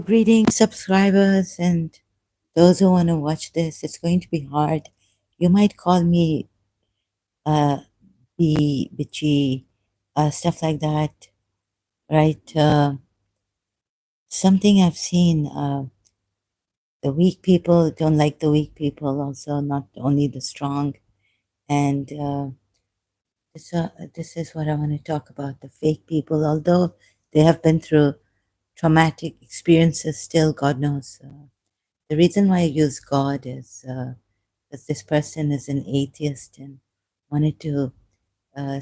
Greetings, subscribers, and those who want to watch this. It's going to be hard. You might call me uh, bitchy, stuff like that, right? Something I've seen. The weak people don't like the weak people, also, not only the strong. And this is what I want to talk about, the fake people. Although they have been through traumatic experiences, still, God knows. The reason why I use God is because this person is an atheist and wanted to.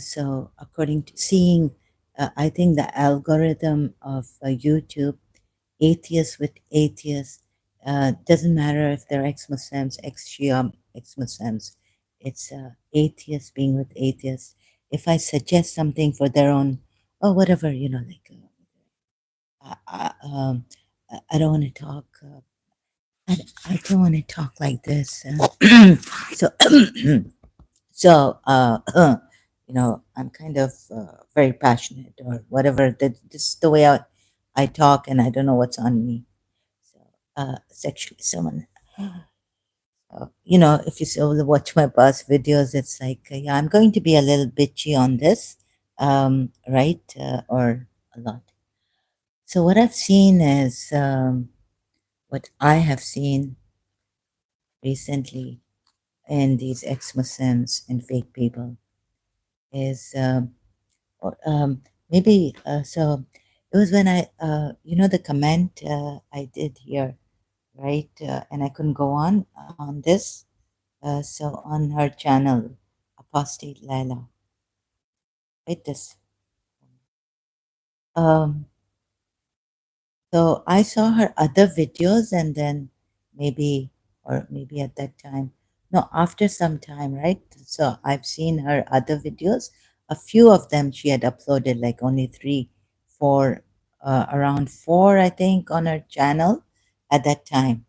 So, according to seeing, I think the algorithm of YouTube, atheists with atheists, doesn't matter if they're ex-Muslims, ex-Shia, ex-Muslims. It's atheists being with atheists. If I suggest something for their own, or whatever, like, I don't want to talk. I, I don't want to talk like this. So, so I'm kind of very passionate or whatever. This is the way I talk, and I don't know what's on me. So, sexually, someone. If you watch my past videos, it's like, yeah, I'm going to be a little bitchy on this, right? Or a lot. So, what I've seen is what I have seen recently in these ex Muslims and fake people is or, maybe so it was when the comment I did here, right? And I couldn't go on this. So on her channel, Apostate Lila, right? This. Um, so I saw her other videos, and then maybe, or maybe at that time, no, after some time, right? So I've seen her other videos. A few of them she had uploaded, like only three, four, around four, I think, on her channel at that time.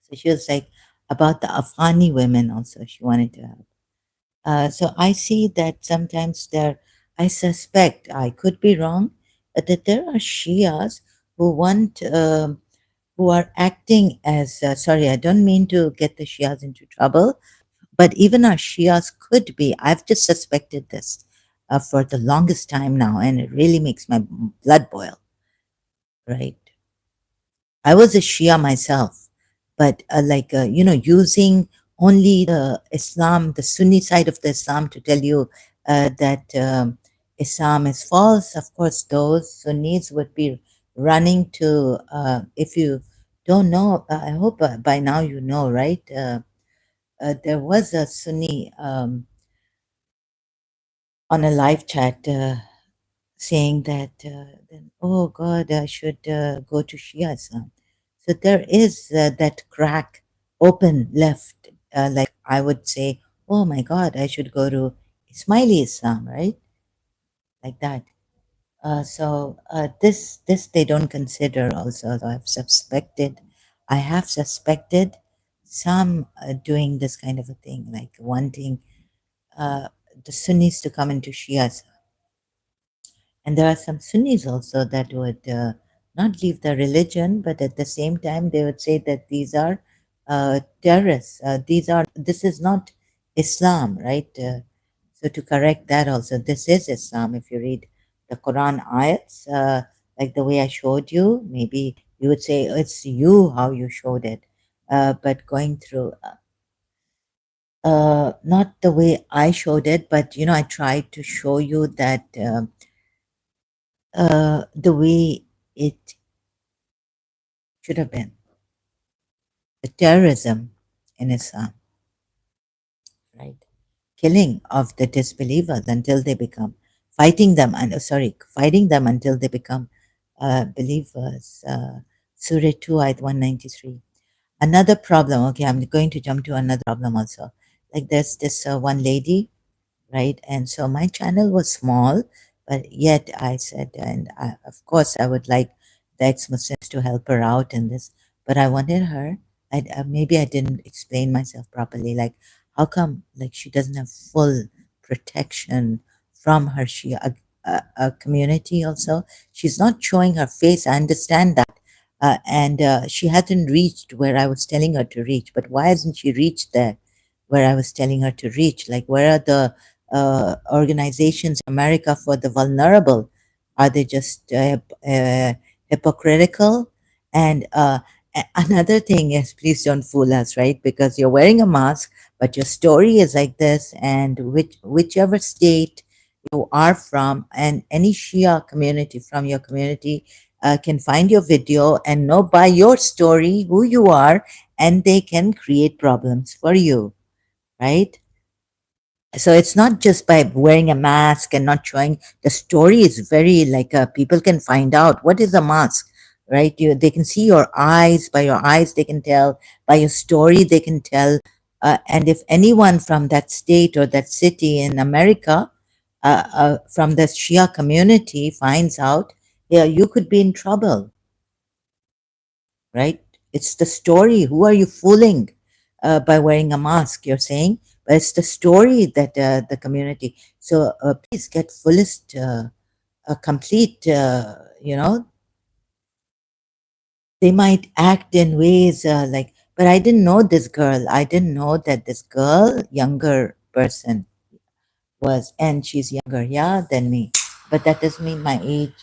So she was like about the Afghani women also, she wanted to have. So I see that sometimes I suspect, I could be wrong, that there are Shias who want, who are acting as, sorry, I don't mean to get the Shias into trouble, but even our Shias could be. I've just suspected this for the longest time now, and it really makes my blood boil, right? I was a Shia myself, but using only the Islam, the Sunni side of the Islam, to tell you that Islam is false. Of course, those Sunnis would be running to, if you don't know, I hope by now you know, right? There was a Sunni on a live chat saying that, oh God, I should go to Shia Islam. So there is that crack open left. Like I would say, oh my God, I should go to Ismaili Islam, right? Like that. This they don't consider also. So I have suspected some doing this kind of a thing, like wanting uh, the Sunnis to come into Shia. And there are some Sunnis also that would not leave the religion, but at the same time, they would say that these are terrorists. This is not Islam, right? So to correct that also, this is Islam. If you read the Quran ayats, like the way I showed you, maybe you would say it's you how you showed it. But going through, not the way I showed it, but I tried to show you that the way it should have been. The terrorism in Islam, right? Killing of the disbelievers until they become, fighting them until they become believers. Surah 2, ayat 193. Another problem, okay, I'm going to jump to another problem also. Like there's this one lady, right? And so my channel was small, but yet I said, and of course, I would like the ex-Muslims to help her out in this, but I wanted her. Maybe I didn't explain myself properly. Like, how come like she doesn't have full protection from her Shia community? Also, she's not showing her face. I understand that, and she hasn't reached where I was telling her to reach. But why hasn't she reached there where I was telling her to reach? Like, where are the organizations in America for the vulnerable? Are they just hypocritical? And another thing is, please don't fool us, right? Because you're wearing a mask, but your story is like this, and whichever state you are from, and any Shia community from your community can find your video and know by your story who you are, and they can create problems for you, right? So it's not just by wearing a mask and not showing. The story is very like, people can find out what is a mask, right? They can see your eyes. By your eyes they can tell. By your story they can tell. And if anyone from that state or that city in America, from the Shia community finds out, yeah, you could be in trouble, right? It's the story. Who are you fooling by wearing a mask? You're saying, but it's the story that the community. So please get fullest, complete. They might act in ways like. But I didn't know this girl. I didn't know that this girl, younger person, was, and she's younger, yeah, than me. But that doesn't mean my age.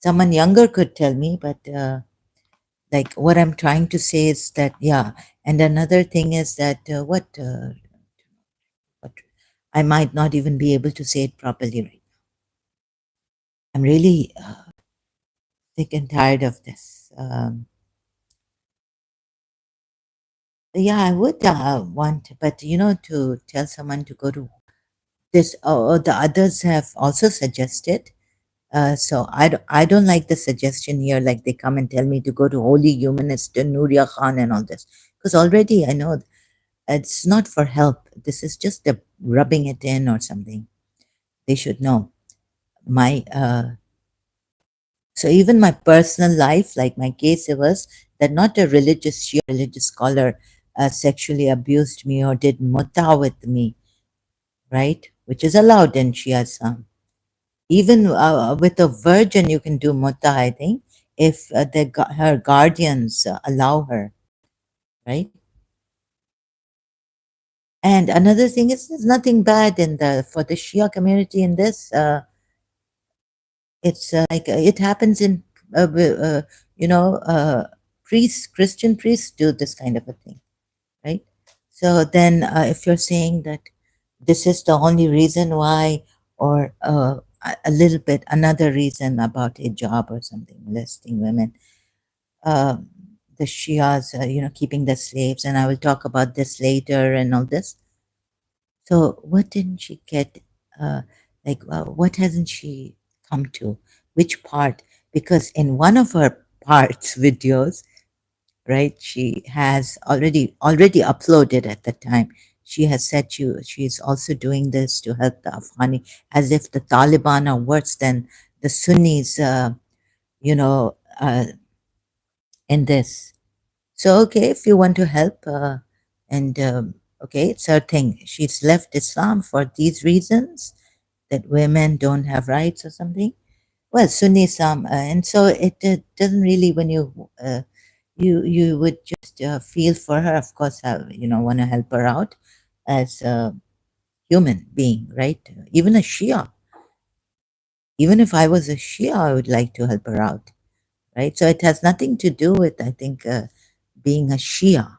Someone younger could tell me, but. Like, what I'm trying to say is that, yeah. And another thing is that what I might not even be able to say it properly right. I'm really sick and tired of this. Yeah, I would want, but to tell someone to go to this, or the others have also suggested. So I don't like the suggestion here, like they come and tell me to go to Holy Humanist and Nuria Khan and all this, because already I know it's not for help. This is just a rubbing it in or something. They should know. My So even my personal life, like my case, it was that not a religious Shia religious scholar sexually abused me or did muta with me, right? Which is allowed in Shiaism. Even with a virgin, you can do muta, I think, if her guardians allow her, right? And another thing is, there's nothing bad in the for the Shia community in this. It's like it happens in, you know, priests, Christian priests do this kind of a thing, right? So then, if you're saying that this is the only reason why, or a little bit another reason about hijab or something, molesting women, the Shias, keeping the slaves, and I will talk about this later and all this. So what didn't she get? What hasn't she come to? Which part? Because in one of her parts videos, right, she has already uploaded at the time. She has said she's also doing this to help the Afghani, as if the Taliban are worse than the Sunnis, you know, uh, in this. So, okay, if you want to help, and okay, it's her thing. She's left Islam for these reasons, that women don't have rights or something. Well, Sunni Islam, and so it doesn't really, when you would just feel for her, of course, want to help her out as a human being, right? Even a Shia, even if I was a Shia, I would like to help her out, right? So it has nothing to do with, I think, being a Shia.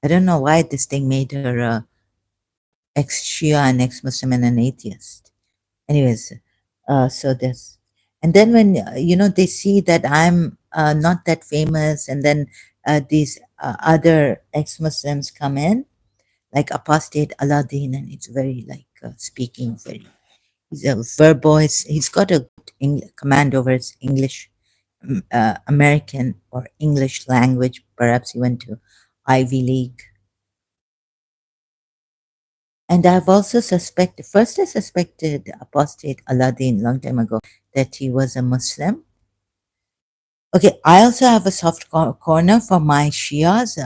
I don't know why this thing made her ex-Shia and ex-Muslim and an atheist. Anyways, so this, and then when they see that I'm not that famous, and then these other ex-Muslims come in, like apostate Aladdin, and it's very like speaking very. He's a verbois. He's got a good command over his English, American or English language. Perhaps he went to Ivy League. And I've also suspected, first I suspected apostate Aladdin long time ago, that he was a Muslim. Okay, I also have a soft corner for my Shias.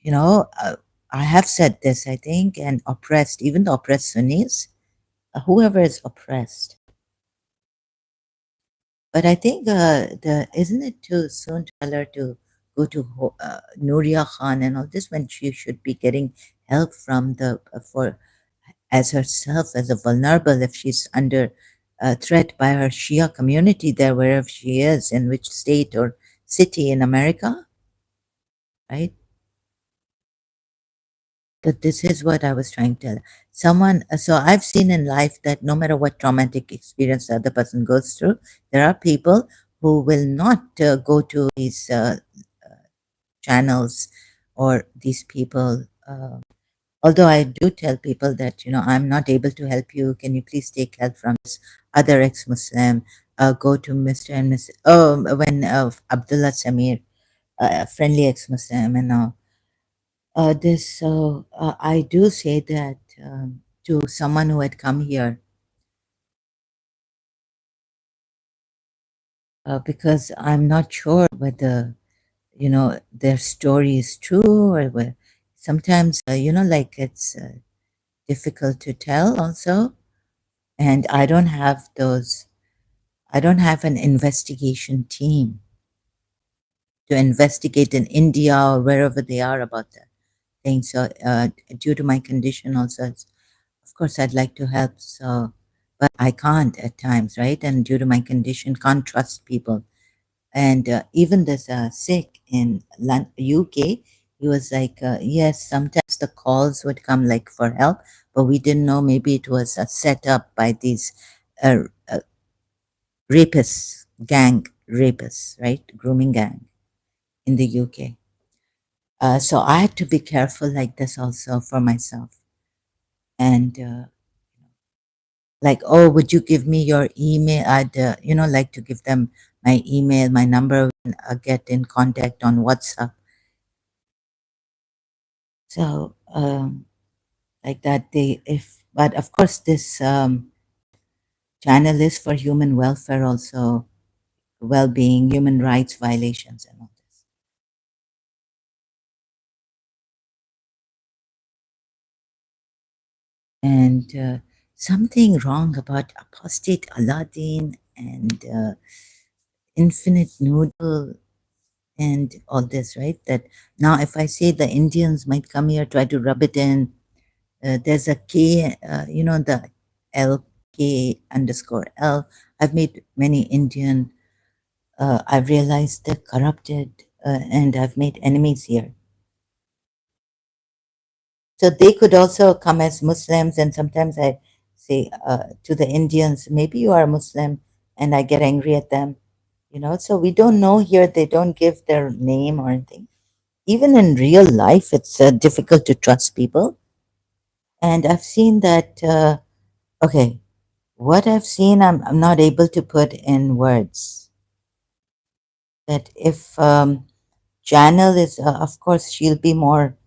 You know, uh, I have said this, I think, and oppressed, even the oppressed Sunnis, whoever is oppressed. But I think the isn't it too soon to tell her to go to Nuria Khan and all this when she should be getting help from the for as herself as a vulnerable if she's under threat by her Shia community there wherever she is in which state or city in America, right? But this is what I was trying to tell. Someone, so I've seen in life that no matter what traumatic experience the other person goes through, there are people who will not go to these channels or these people. Although I do tell people that, I'm not able to help you. Can you please take help from this other ex Muslim? Go to Mr. and Miss. Oh, when Abdullah Samir, a friendly ex Muslim, and all. This I do say that to someone who had come here because I'm not sure whether their story is true or whether sometimes like it's difficult to tell also, and I don't have an investigation team to investigate in India or wherever they are about that thing. So due to my condition also, of course, I'd like to help, so but I can't at times, right? And due to my condition, can't trust people. And even this Sikh in UK, he was like, yes, sometimes the calls would come like for help, but we didn't know maybe it was set up by these uh, uh, rapists, gang rapists, right? Grooming gang in the UK. So I had to be careful like this also for myself. And like, oh, would you give me your email? I'd like to give them my email, my number, and get in contact on WhatsApp. So like that they if but of course this channel is for human welfare also, well-being, human rights violations and all this. And something wrong about apostate Aladdin and infinite noodle and all this, right? That now if I say the Indians might come here, try to rub it in, there's a K, the LK underscore L. I've made many Indian, I've realized they're corrupted and I've made enemies here. So they could also come as Muslims, and sometimes I say to the Indians, maybe you are Muslim, and I get angry at them, So we don't know here, they don't give their name or anything. Even in real life, it's difficult to trust people. And I've seen that, okay, what I've seen, I'm not able to put in words. That if Janelle is, of course, she'll be more,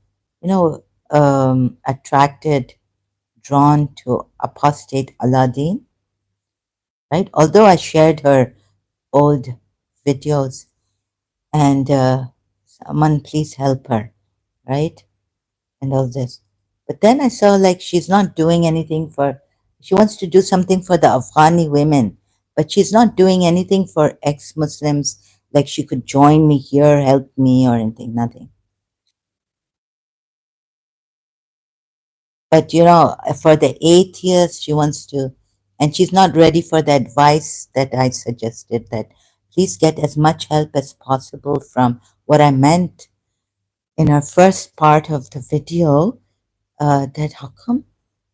attracted, drawn to apostate Aladdin, right? Although I shared her old videos and someone please help her, right? And all this. But then I saw like she's not doing anything for, she wants to do something for the Afghani women, but she's not doing anything for ex Muslims, like she could join me here, help me, or anything, nothing. But for the atheist, she wants to, and she's not ready for the advice that I suggested that please get as much help as possible from what I meant in our first part of the video. That how come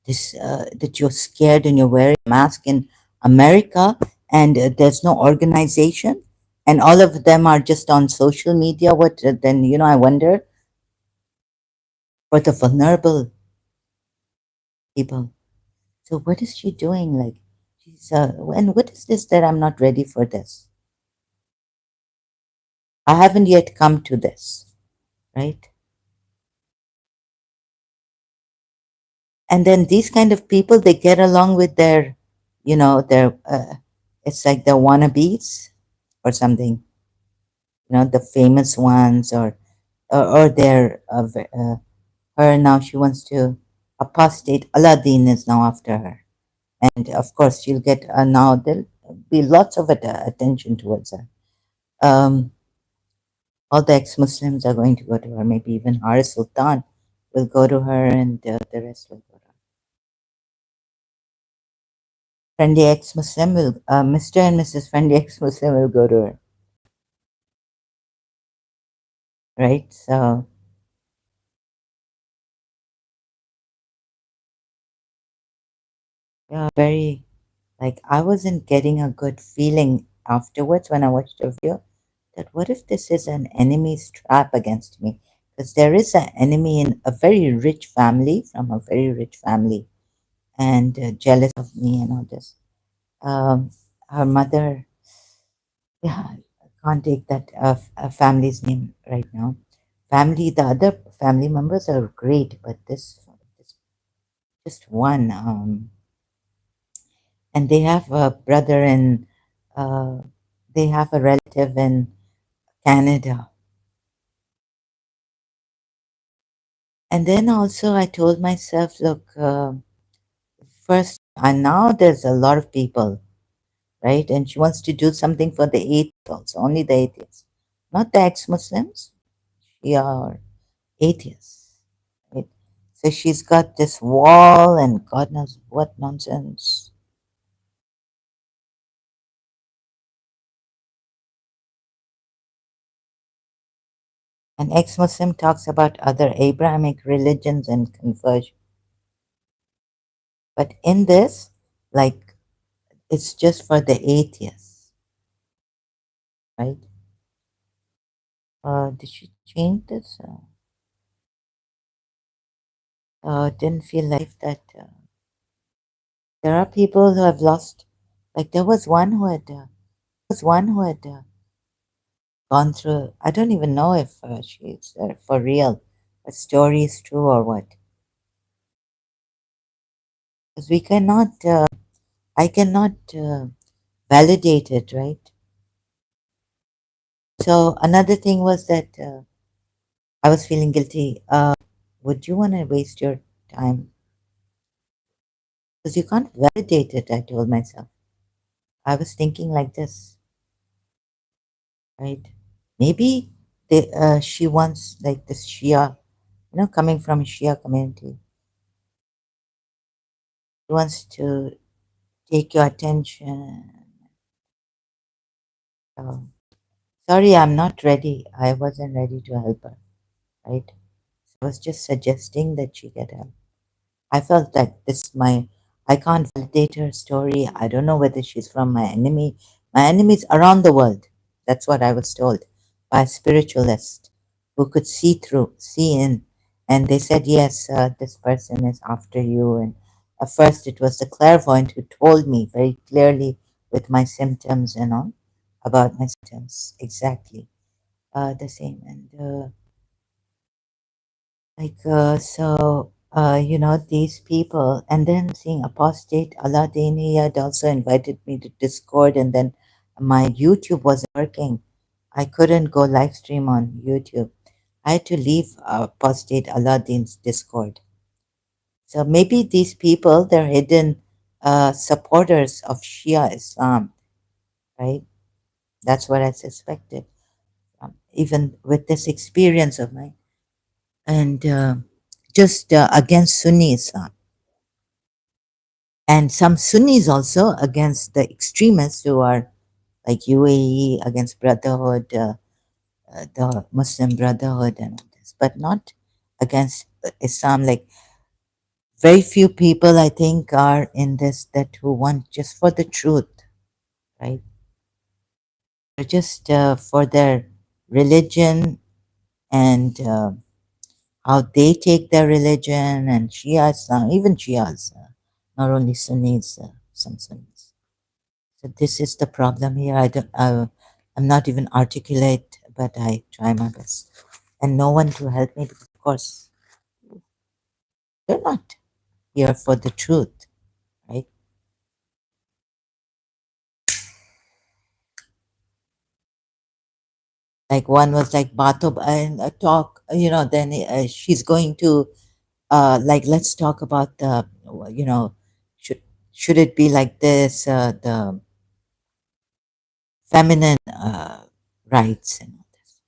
this that you're scared and you're wearing a mask in America and there's no organization and all of them are just on social media? What then? I wonder for the vulnerable people. So what is she doing? Like she's and what is this that I'm not ready for this? I haven't yet come to this, right? And then these kind of people, they get along with their it's like the wannabes or something, the famous ones or their her now she wants to apostate. Aladdin is now after her, and of course she'll get now. be lots of attention towards her. Um, all the ex-Muslims are going to go to her. Maybe even Haris Sultan will go to her, and the rest will go to her. Friendly ex-Muslim will, Mr. and Mrs. Friendly ex-Muslim will go to her, right? So yeah, very like I wasn't getting a good feeling afterwards when I watched the video. That what if this is an enemy's trap against me? Because there is an enemy in a very rich family, from a very rich family, and jealous of me and all this. Um, her mother, yeah, I can't take that family's name right now. Family, the other family members are great, but this just one. And they have a brother in, uh, they have a relative in Canada. And then also I told myself, look, first, and now there's a lot of people, right? And she wants to do something for the atheists also, only the atheists, not the ex-Muslims. She are atheists, right? So she's got this wall and God knows what nonsense. An ex-Muslim talks about other Abrahamic religions and conversion. But in this, like, it's just for the atheists, right? Did she change this? Didn't feel like that. There are people who have lost. Like there was one who had gone through. I don't even know if she's for real. A story is true or what? Because we cannot. I cannot validate it, right? So another thing was that I was feeling guilty. Would you want to waste your time? Because you can't validate it, I told myself. I was thinking like this, right? Maybe she wants, like this Shia, coming from a Shia community, she wants to take your attention. So, sorry, I'm not ready. I wasn't ready to help her, right? I was just suggesting that she get help. I felt that I can't validate her story. I don't know whether she's from my enemy. My enemies around the world. That's what I was told by a spiritualist who could see in. And they said, yes, this person is after you. And at first it was the clairvoyant who told me very clearly with my symptoms and all about my symptoms. Exactly the same. And these people, and then seeing Apostate Aladini had also invited me to Discord, and then my YouTube wasn't working. I couldn't go live stream on YouTube. I had to leave Apostate Aladdin's Discord. So maybe these people, they're hidden supporters of Shia Islam, right? That's what I suspected, even with this experience of mine. And just against Sunni Islam. And some Sunnis also against the extremists who are like UAE against Brotherhood, the Muslim Brotherhood, and all this, but not against Islam. Like very few people, I think, are in this that who want just for the truth, right? Or just for their religion and how they take their religion and Shia Islam, even Shias, not only Sunnis, some Sunnis. So this is the problem here. I'm not even articulate, but I try my best. And no one to help me because, of course, they're not here for the truth, right? Like one was like Batob and a talk, then she's going to, like, let's talk about the, should, should it be like this? feminine rights and all this.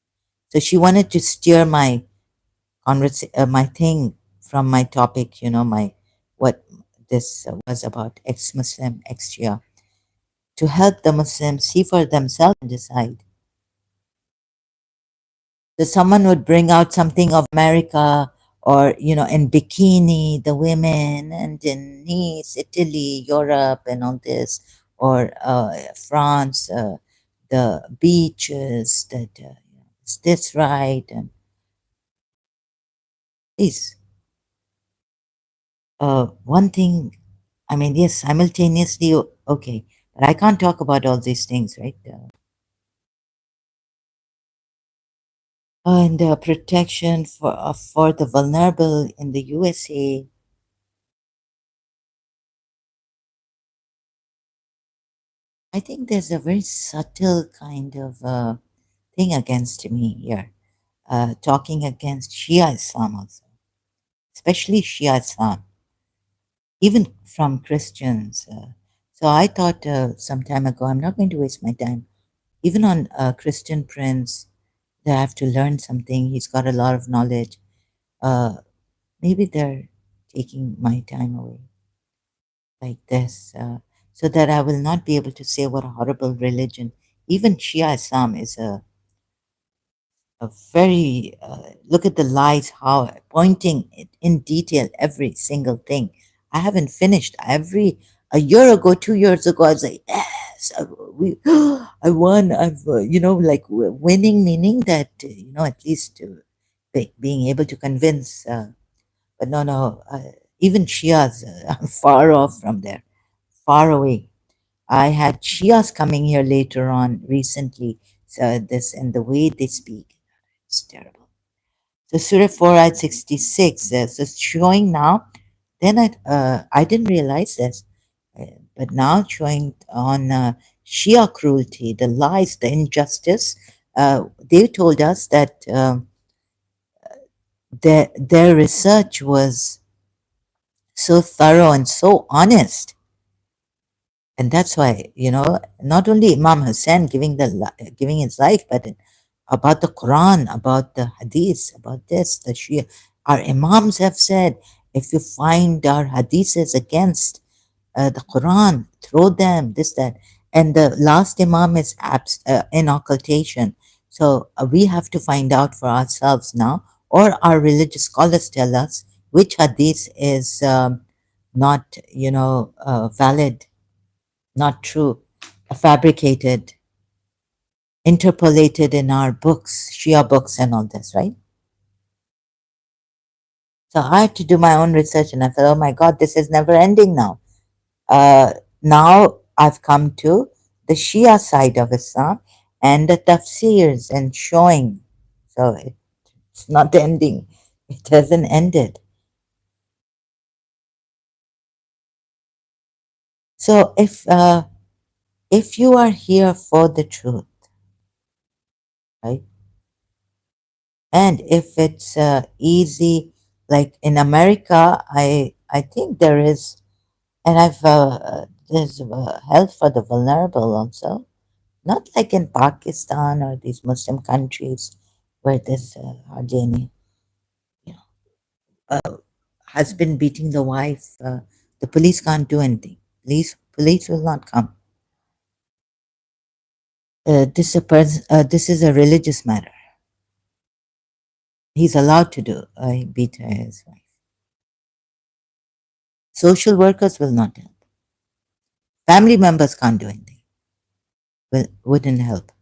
So she wanted to steer my my thing from my topic, my what this was about, ex-Muslim, ex-Shia, to help the Muslims see for themselves and decide. So someone would bring out something of America, or in bikini, the women, and in Nice, Italy, Europe, and all this, or France, the beaches, that is this right? And please, one thing, I mean, yes, simultaneously, okay, but I can't talk about all these things, right? And protection for the vulnerable in the USA. I think there's a very subtle kind of thing against me here, talking against Shia Islam also, especially Shia Islam, even from Christians. So I thought some time ago, I'm not going to waste my time, even on Christian Prince, that I have to learn something. He's got a lot of knowledge. Uh, Maybe they're taking my time away like this, so that I will not be able to say what a horrible religion. Even Shia Islam is a very look at the lies, how pointing it in detail every single thing. I haven't finished every a year ago, 2 years ago. I was like, yes, we, I won. I've like winning, meaning that at least being able to convince. But no, no, even Shias, I'm far off from there, far away. I had Shias coming here later on recently. So this and the way they speak, it's terrible. So Surah 4 at 66, so it's showing now. Then I didn't realize this, but now it's showing on Shia cruelty, the lies, the injustice. They told us that their research was so thorough and so honest. And that's why, not only Imam Hussein giving his life, but about the Quran, about the Hadith, about this, the Shia. Our Imams have said, if you find our Hadiths against the Quran, throw them, this, that. And the last Imam is in occultation. So we have to find out for ourselves now, or our religious scholars tell us which Hadith is not, valid, not true, fabricated, interpolated in our books, Shia books, and all this, right? So I had to do my own research, and I thought, oh my God, this is never ending now. Uh, Now I've come to the Shia side of Islam and the tafsirs and showing. So it's not ending. It hasn't ended. So if you are here for the truth, right, and if it's easy, like in America, I think there is, and there's help for the vulnerable also. Not like in Pakistan or these Muslim countries where there's hardly any, you know, husband beating the wife. The police can't do anything. Police will not come. This is a religious matter. He's allowed to do. He beat his wife. Social workers will not help. Family members can't do anything. Wouldn't help,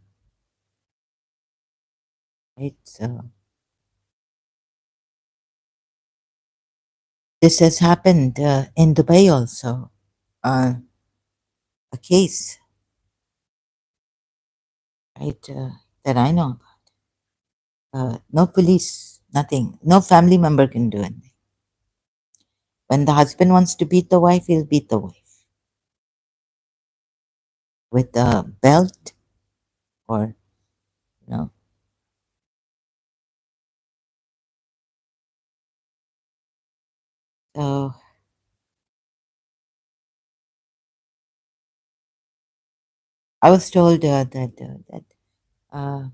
right? So this has happened in Dubai also. Uh, a case, right, that I know. No police, nothing. No family member can do anything. When the husband wants to beat the wife, he'll beat the wife with a belt, or, you know. So, I was told that uh,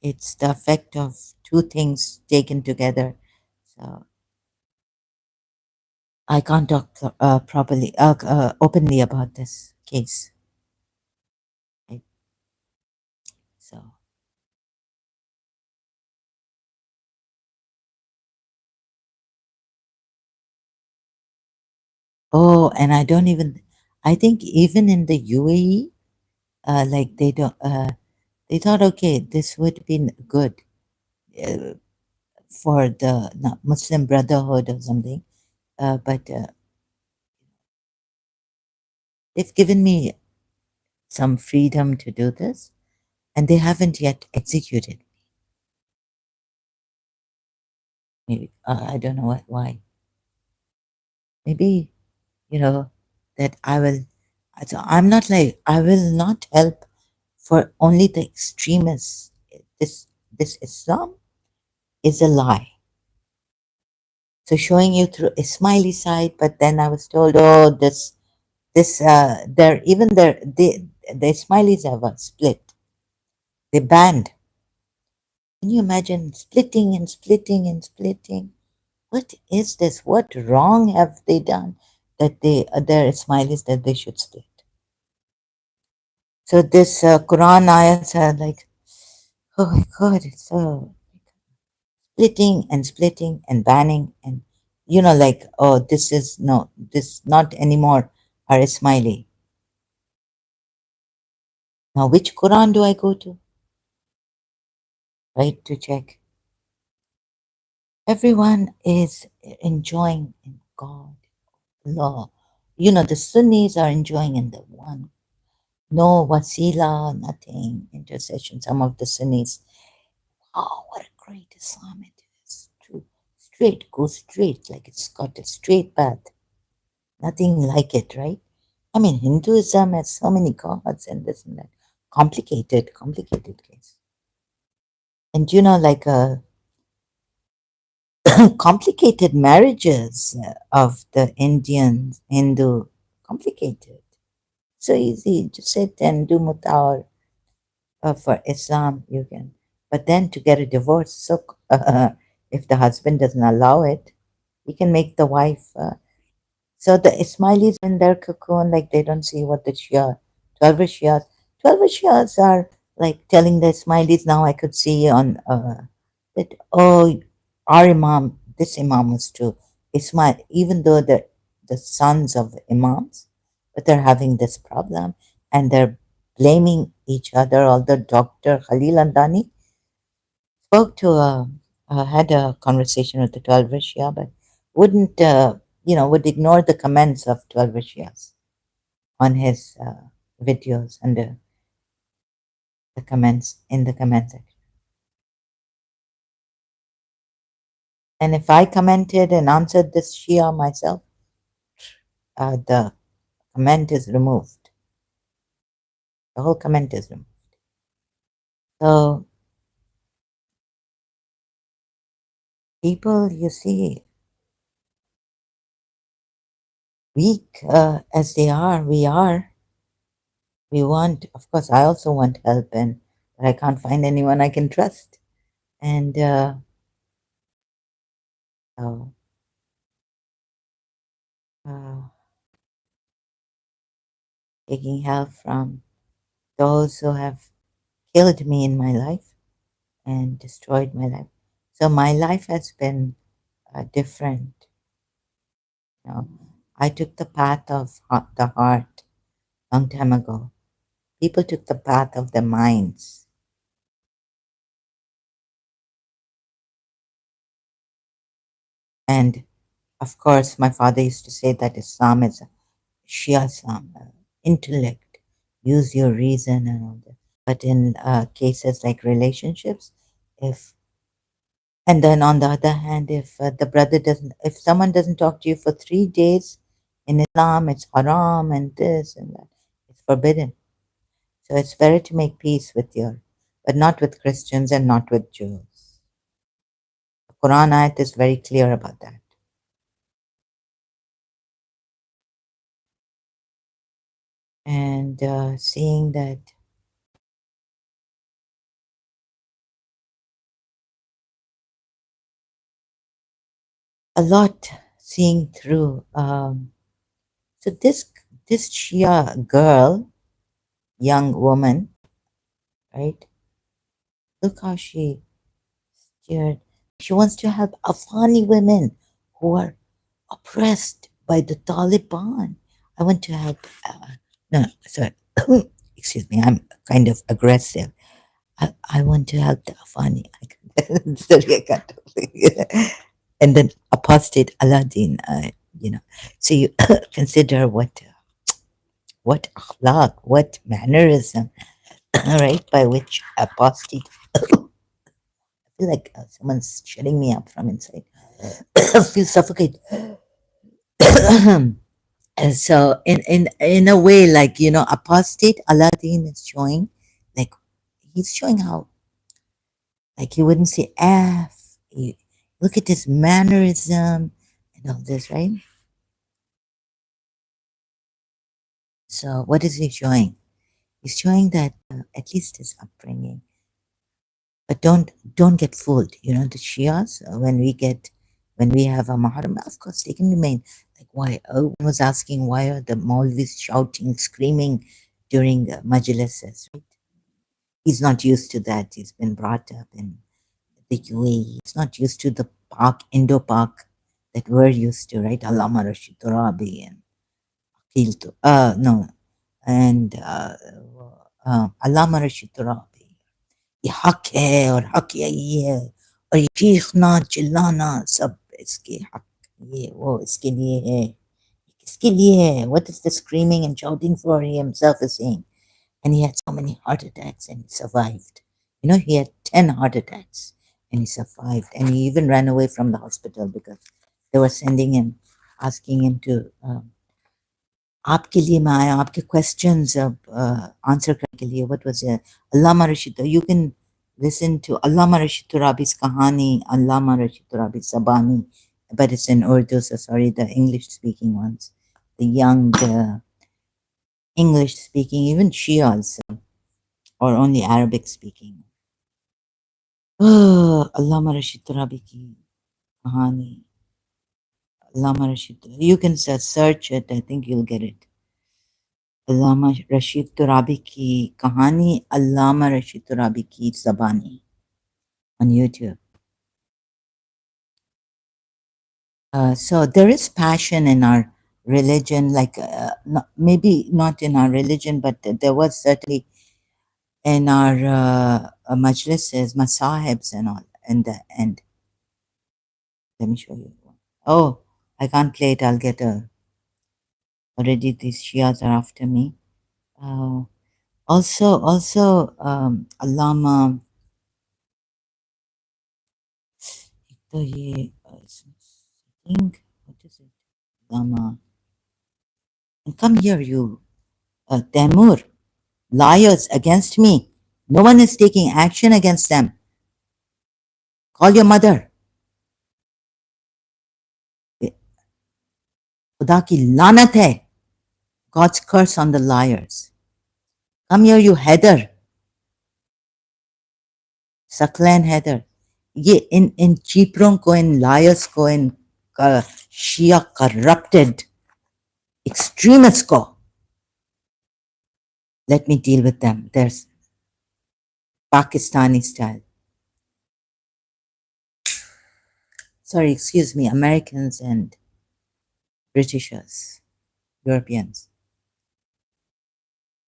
it's the effect of two things taken together. So I can't talk properly, openly about this case. Right? So, oh, and I don't even, I think even in the UAE, like they thought, okay, this would be good uh, for the Muslim Brotherhood or something. But they've given me some freedom to do this, and they haven't yet executed. Maybe I don't know why. Maybe that I will. So I'm not like I will not help for only the extremists. This Islam is a lie. So showing you through a smiley side, but then I was told, oh, this they're even their the Ismailis have a split. They banned. Can you imagine splitting and splitting and splitting? What is this? What wrong have they done that they're Ismailis that they should split? So this Quran ayats are like, oh my God, it's so splitting and splitting and banning and like, oh, this is no, this not anymore are Ismaili. Now which Quran do I go to? Right, to check. Everyone is enjoying in God, law. The Sunnis are enjoying in the one. No wasila, nothing, intercession. Some of the Sunnis. Oh, what a great Islam it is. True. Straight, go straight, like it's got a straight path. Nothing like it, right? I mean, Hinduism has so many gods and this and that. Complicated, complicated case. And like complicated marriages of the Indian Hindu, complicated. So easy to sit and do mutar for Islam, you can. But then to get a divorce, so if the husband doesn't allow it, he can make the wife. So the Ismailis in their cocoon, like they don't see what the Shia, 12 Shias, 12 Shias are like telling the Ismailis now I could see on that, oh, our Imam, this Imam was too Ismail, even though they're the sons of Imams, but they're having this problem and they're blaming each other. Although Dr. Khalil Andani spoke to had a conversation with the 12 Shia, but wouldn't would ignore the comments of 12 Shias on his videos and the comments in the comment section. And if I commented and answered this Shia myself, the comment is removed. The whole comment is removed. So people, you see, weak as they are, we want, of course, I also want help, but I can't find anyone I can trust. And so, uh, taking help from those who have killed me in my life and destroyed my life. So my life has been different. I took the path of the heart long time ago. People took the path of their minds. And of course, my father used to say that Islam is Shia Islam, intellect, use your reason and all that. But in cases like relationships, if and then on the other hand, if if someone doesn't talk to you for 3 days in Islam, it's haram and this and that. It's forbidden. So it's better to make peace with but not with Christians and not with Jews. The Quran ayat is very clear about that. and seeing that a lot, seeing through. So this Shia girl, young woman, right? Look how she steered. She wants to help Afghani women who are oppressed by the Taliban. I want to help. No, sorry. Excuse me. I'm kind of aggressive. I want to help the Afghani. Sorry, I can't. And then apostate Aladdin. So you consider what akhlaq, what mannerism, right? By which apostate. I feel like someone's shutting me up from inside. I feel suffocated. And so in a way, like apostate Aladdin is showing, like he's showing how, like he wouldn't say F. Look at his mannerism and all this, right? So what is he showing? He's showing that at least his upbringing. But don't get fooled. The Shias, when we have a Muharram, of course they can remain. Like why? Oh, one was asking why are the Maulvis shouting, screaming during the majlises? Right? He's not used to that. He's been brought up in the UAE. He's not used to the Indo-Pak that we're used to, right? Allama Rashid Turabi and Akil no, and Allama Rashid Turabi. ये हक है और हक यही है और ये चीखना चिल्लाना सब इसके हक ये वो इसके लिए है किसके लिए है what is the screaming and shouting for he himself is saying and he had so many heart attacks and he survived he had 10 heart attacks and he survived and he even ran away from the hospital because they were sending him asking him to आपके लिए मैं आया आपके questions answer करने के लिए what was Allama Rashid you can listen to Allama Rashid Turabi's kahani Allama Rashid Turabi Sabani but it's in Urdu so sorry the English speaking ones the young English speaking even Shias or only Arabic speaking Allama Rashid Turabi ki kahani Allama Rashid you can search it I think you'll get it अल्लामा रशीद तुराबी की कहानी अल्लामा रशीद तुराबी की ज़बानी on YouTube. So there is passion in our religion, like maybe not in our religion, but there was certainly in our majlises, masahibs and all. And let me show you. Oh, I can't play it. I'll get a. Already these Shias are after me. Also, Allama. तो ये think what is it? Allama. And come here, you Temur. Liars against me. No one is taking action against them. Call your mother. खुदा की लानत है. God's curse on the liars. Come here, you Heather. Saklan Heather. ये इन चीपरों को इन lawyers को इन शिया corrupted extremists को let me deal with them. There's Pakistani style. Sorry, excuse me, Americans and Britishers, Europeans.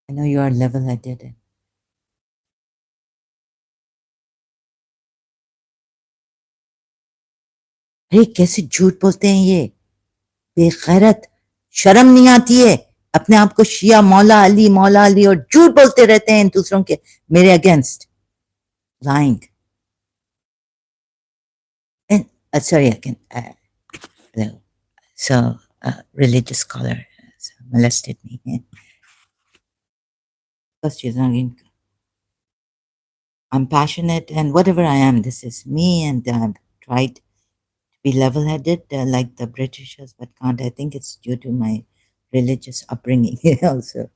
I know you are level-headed. अरे कैसे झूठ बोलते हैं ये बेगैरत शर्म नहीं आती है अपने आप को शिया मौला अली और झूठ बोलते रहते हैं दूसरों के मेरे against lying and sorry I can so religious scholar molested me because she's not in, I'm passionate and whatever I am this is me and I've tried to be level-headed like the Britishers but can't I think it's due to my religious upbringing also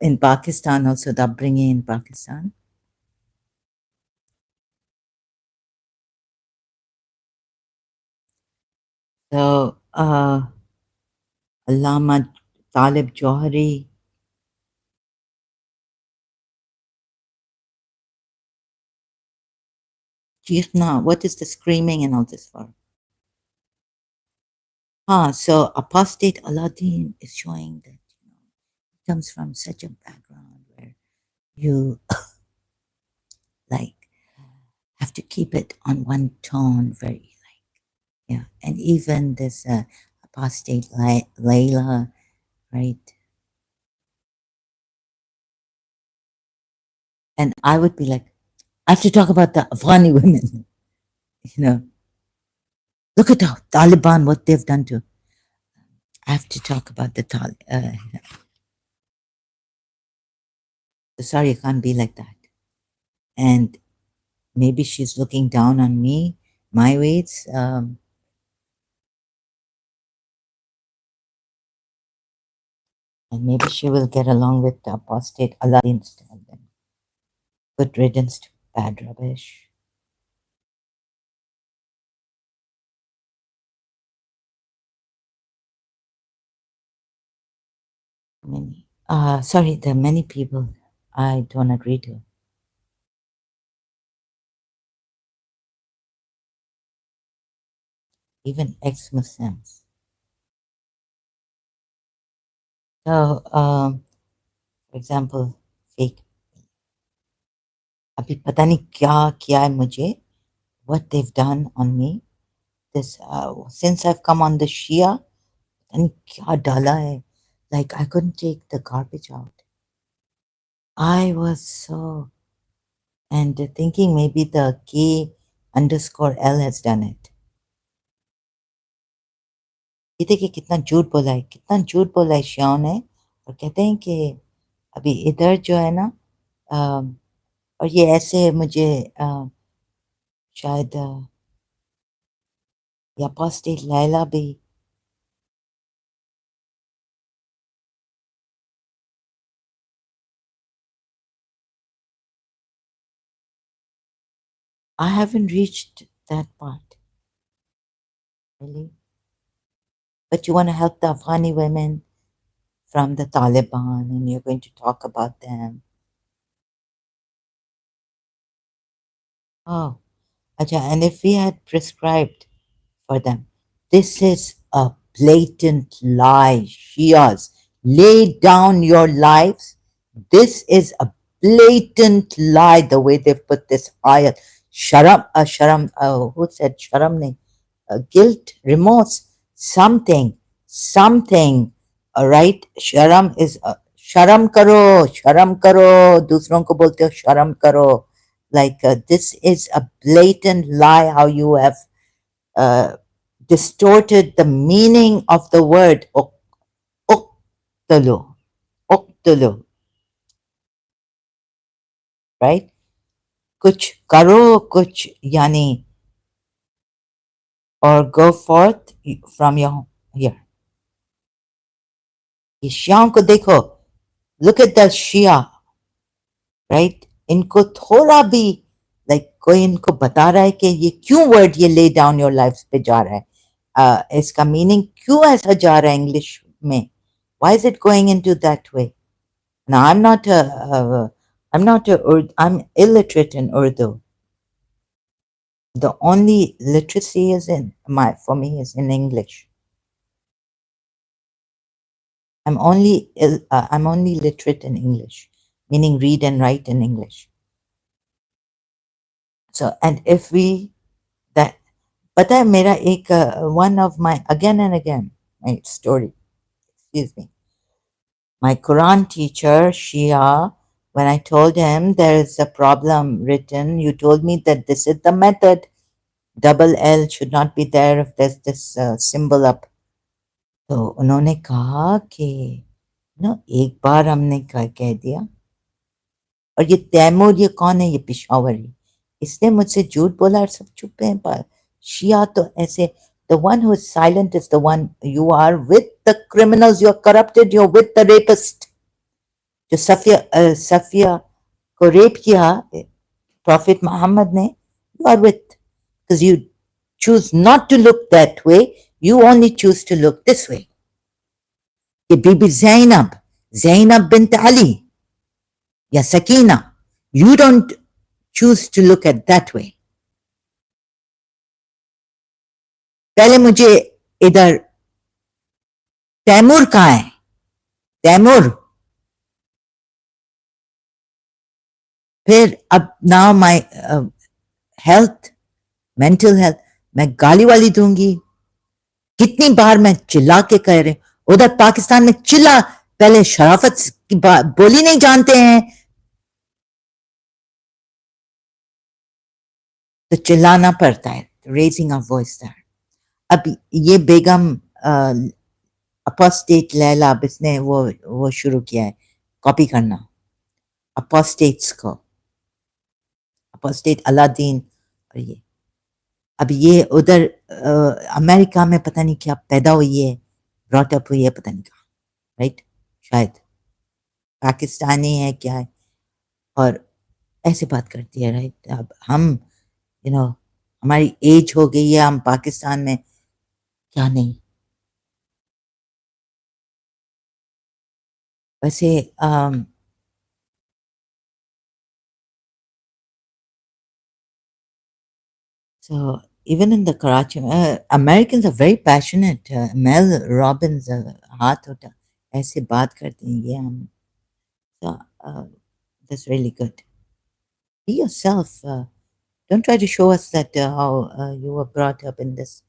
in Pakistan, also the upbringing in Pakistan. So, Allama Talib Johari, Jiefna, what is the screaming and all this for? So apostate Aladdin is showing that he comes from such a background where you like have to keep it on one tone very yeah. And even this apostate Layla, right? And I would be like, I have to talk about the Afghani women, you know. Look at the Taliban, what they've done to. I have to talk about the Taliban. Sorry, I can't be like that. And maybe she's looking down on me, my weights. And maybe she will get along with the apostate Aladdin style then. Good riddance to bad rubbish. Many. Sorry, there are many people I don't agree to. Even ex-Muslims. So, for example, fake. अभी पता नहीं क्या किया है मुझे. What they've done on me. This since I've come on the Shia, पता नहीं क्या डाला है. Like I couldn't take the garbage out. I was so and thinking maybe the K_L has done it. ये देखिए कितना झूठ बोला है श्याम ने और कहते हैं कि अभी इधर जो है ना और ये ऐसे मुझे शायद या अपोस्टेट लैला भी I haven't reached that part really but you want to help the Afghani women from the Taliban and you're going to talk about them. Oh, acha, and if we had prescribed for them. This is a blatant lie, Shias. Lay down your lives. This is a blatant lie, the way they've put this ayat. Who said sharam? Ne? Guilt, remorse, something. All right? Sharam is, sharam karo, दूसरों को बोलते हो sharam karo. Like, this is a blatant lie how you have uh, distorted the meaning of the word uqtulu, uqtulu, right? Kuch karo, kuch yani, or go forth from your here. ये शियाओं को देखो, look at the Shia, right? इनको थोड़ा भी like कोई इनको बता रहा है कि ये क्यों वर्ड ये lay down your lives पे जा रहा है, इसका मीनिंग क्यों ऐसा जा रहा है इंग्लिश में? Why is it going into that way? Now, I'm illiterate in Urdu. The only literacy is for me is in English. I'm only literate in English, meaning read and write in English. So, and if we, that, पता है मेरा एक, one of my, again and again, my story, excuse me, my Quran teacher, Shia, when I told him there is a problem written, you told me that this is the method. Double L should not be there if there's this symbol up. तो उन्होंने कहा कि एक बार हमने कह दिया और ये तैमूर ये कौन है ये पिशावरी इसने मुझसे झूठ बोला और सब चुप हैं पर शिया तो ऐसे the one who is silent is the one you are with the criminals, you're corrupted, you're with the rapist. जो सफिया को रेप किया Prophet Muhammad ने, you are with, because you choose not to look that way, you only choose to look this way. कि बीबी Zainab bint Ali या Sakina, you don't choose to look at that way. पहले मुझे इधर तैमूर कहाँ है? तैमूर, फिर अब now my health, mental health, मैं गाली वाली दूंगी। कितनी बार मैं चिल्ला के कह रही हूं, उधर पाकिस्तान में चिल्ला, पहले शराफत की बोली नहीं जानते हैं तो चिल्लाना पड़ता है, रेजिंग अ वॉइस दैट। अब ये बेगम अपोस्टेट लैला, अब इसने वो शुरू किया है कॉपी करना अपोस्टेट्स को, अपोस्टेट अलादीन। और ये अब ये उधर अमेरिका में पता नहीं क्या पैदा हुई है, ब्रॉट अप हुई है, पता नहीं कहाँ, राइट, शायद पाकिस्तानी है क्या है, और ऐसे बात करती है, राइट। अब हम हमारी एज हो गई है, हम पाकिस्तान में क्या नहीं। वैसे so even in the Karachi, Americans are very passionate. Mel Robbins हाथ उठा ऐसे बात करते हैं ये हम, so that's really good. Be yourself. Don't try to show us that how you were brought up in this.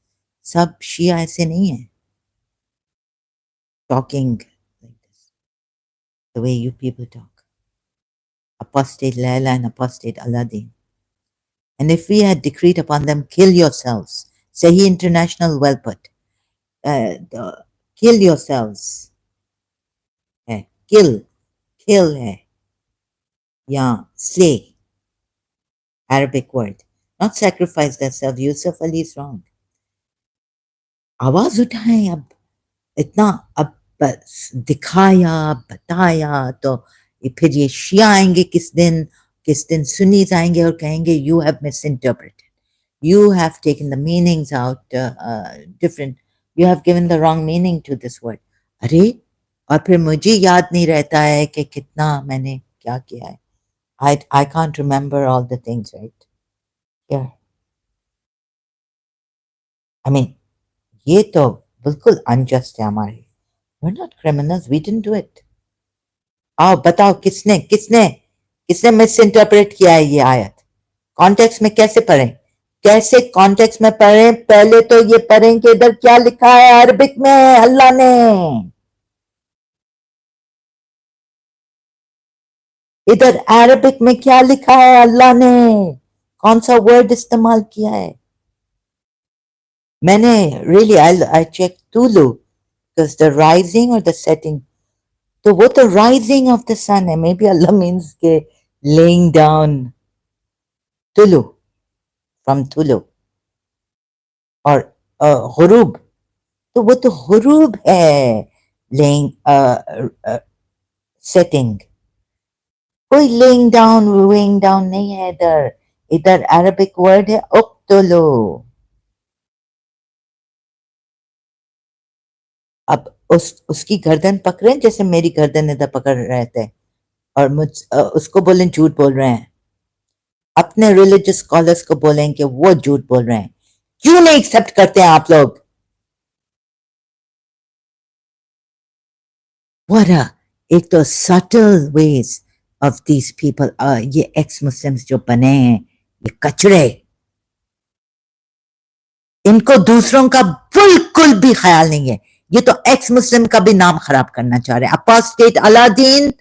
सब शिया ऐसे नहीं है, talking like this, the way you people talk. Apostate Laila and apostate Aladdin. And if we had decreed upon them, kill yourselves. Sahi International well put. Kill yourselves. Kill. Kill hai. Yeah. Slay. Arabic word. Not sacrifice themselves. Yusuf Ali is wrong. आवाज उठाएं अब, इतना अब बस दिखाया बताया तो फिर ये शिया आएंगे किस दिन सुन्नीस आएंगे और कहेंगे you have misinterpreted, you have taken the meanings out different, you have given the wrong meaning to this word. अरे, और फिर मुझे याद नहीं रहता है कि कितना मैंने क्या किया है. I can't remember all the things, right? Yeah. I mean, ये तो बिल्कुल unjust है हमारे. We're not criminals, we didn't do it. आओ बताओ किसने किसने किसने मिस इंटरप्रेट किया है ये आयत, कॉन्टेक्स्ट में कैसे पढ़ें, कैसे कॉन्टेक्स्ट में पढ़ें? पहले तो ये पढ़ें कि इधर क्या लिखा है अरबिक में अल्लाह ने, इधर अरबिक में क्या लिखा है अल्लाह ने, कौन सा वर्ड इस्तेमाल किया है. मैंने रियली आई चेक तुलु, बिकॉज द राइजिंग और द सेटिंग, तो वो तो राइजिंग ऑफ द सन है, मे बी अल्लाह मीन्स के लेइंग डाउन तुलु, फ्रॉम तुलु, और गुरूब, तो वो तो गुरूब है, लेइंग सेटिंग, कोई लेइंग डाउन वेइंग डाउन नहीं है इधर. इधर अरबिक वर्ड है उक्तुलु. अब उसकी गर्दन पकड़े जैसे मेरी गर्दन इधर पकड़ रहे थे, और उसको बोलें झूठ बोल रहे हैं, अपने रिलीजियस स्कॉलर्स को बोलें कि वो झूठ बोल रहे हैं. क्यों नहीं एक्सेप्ट करते हैं आप लोग? What a, एक तो subtle ways of these people, ये एक्स मुस्लिम्स जो बने हैं, ये कचरे, इनको दूसरों का बिल्कुल भी ख्याल नहीं है. ये तो एक्स मुस्लिम का भी नाम खराब करना चाह रहे हैं. अपोस्टेट अलादीन,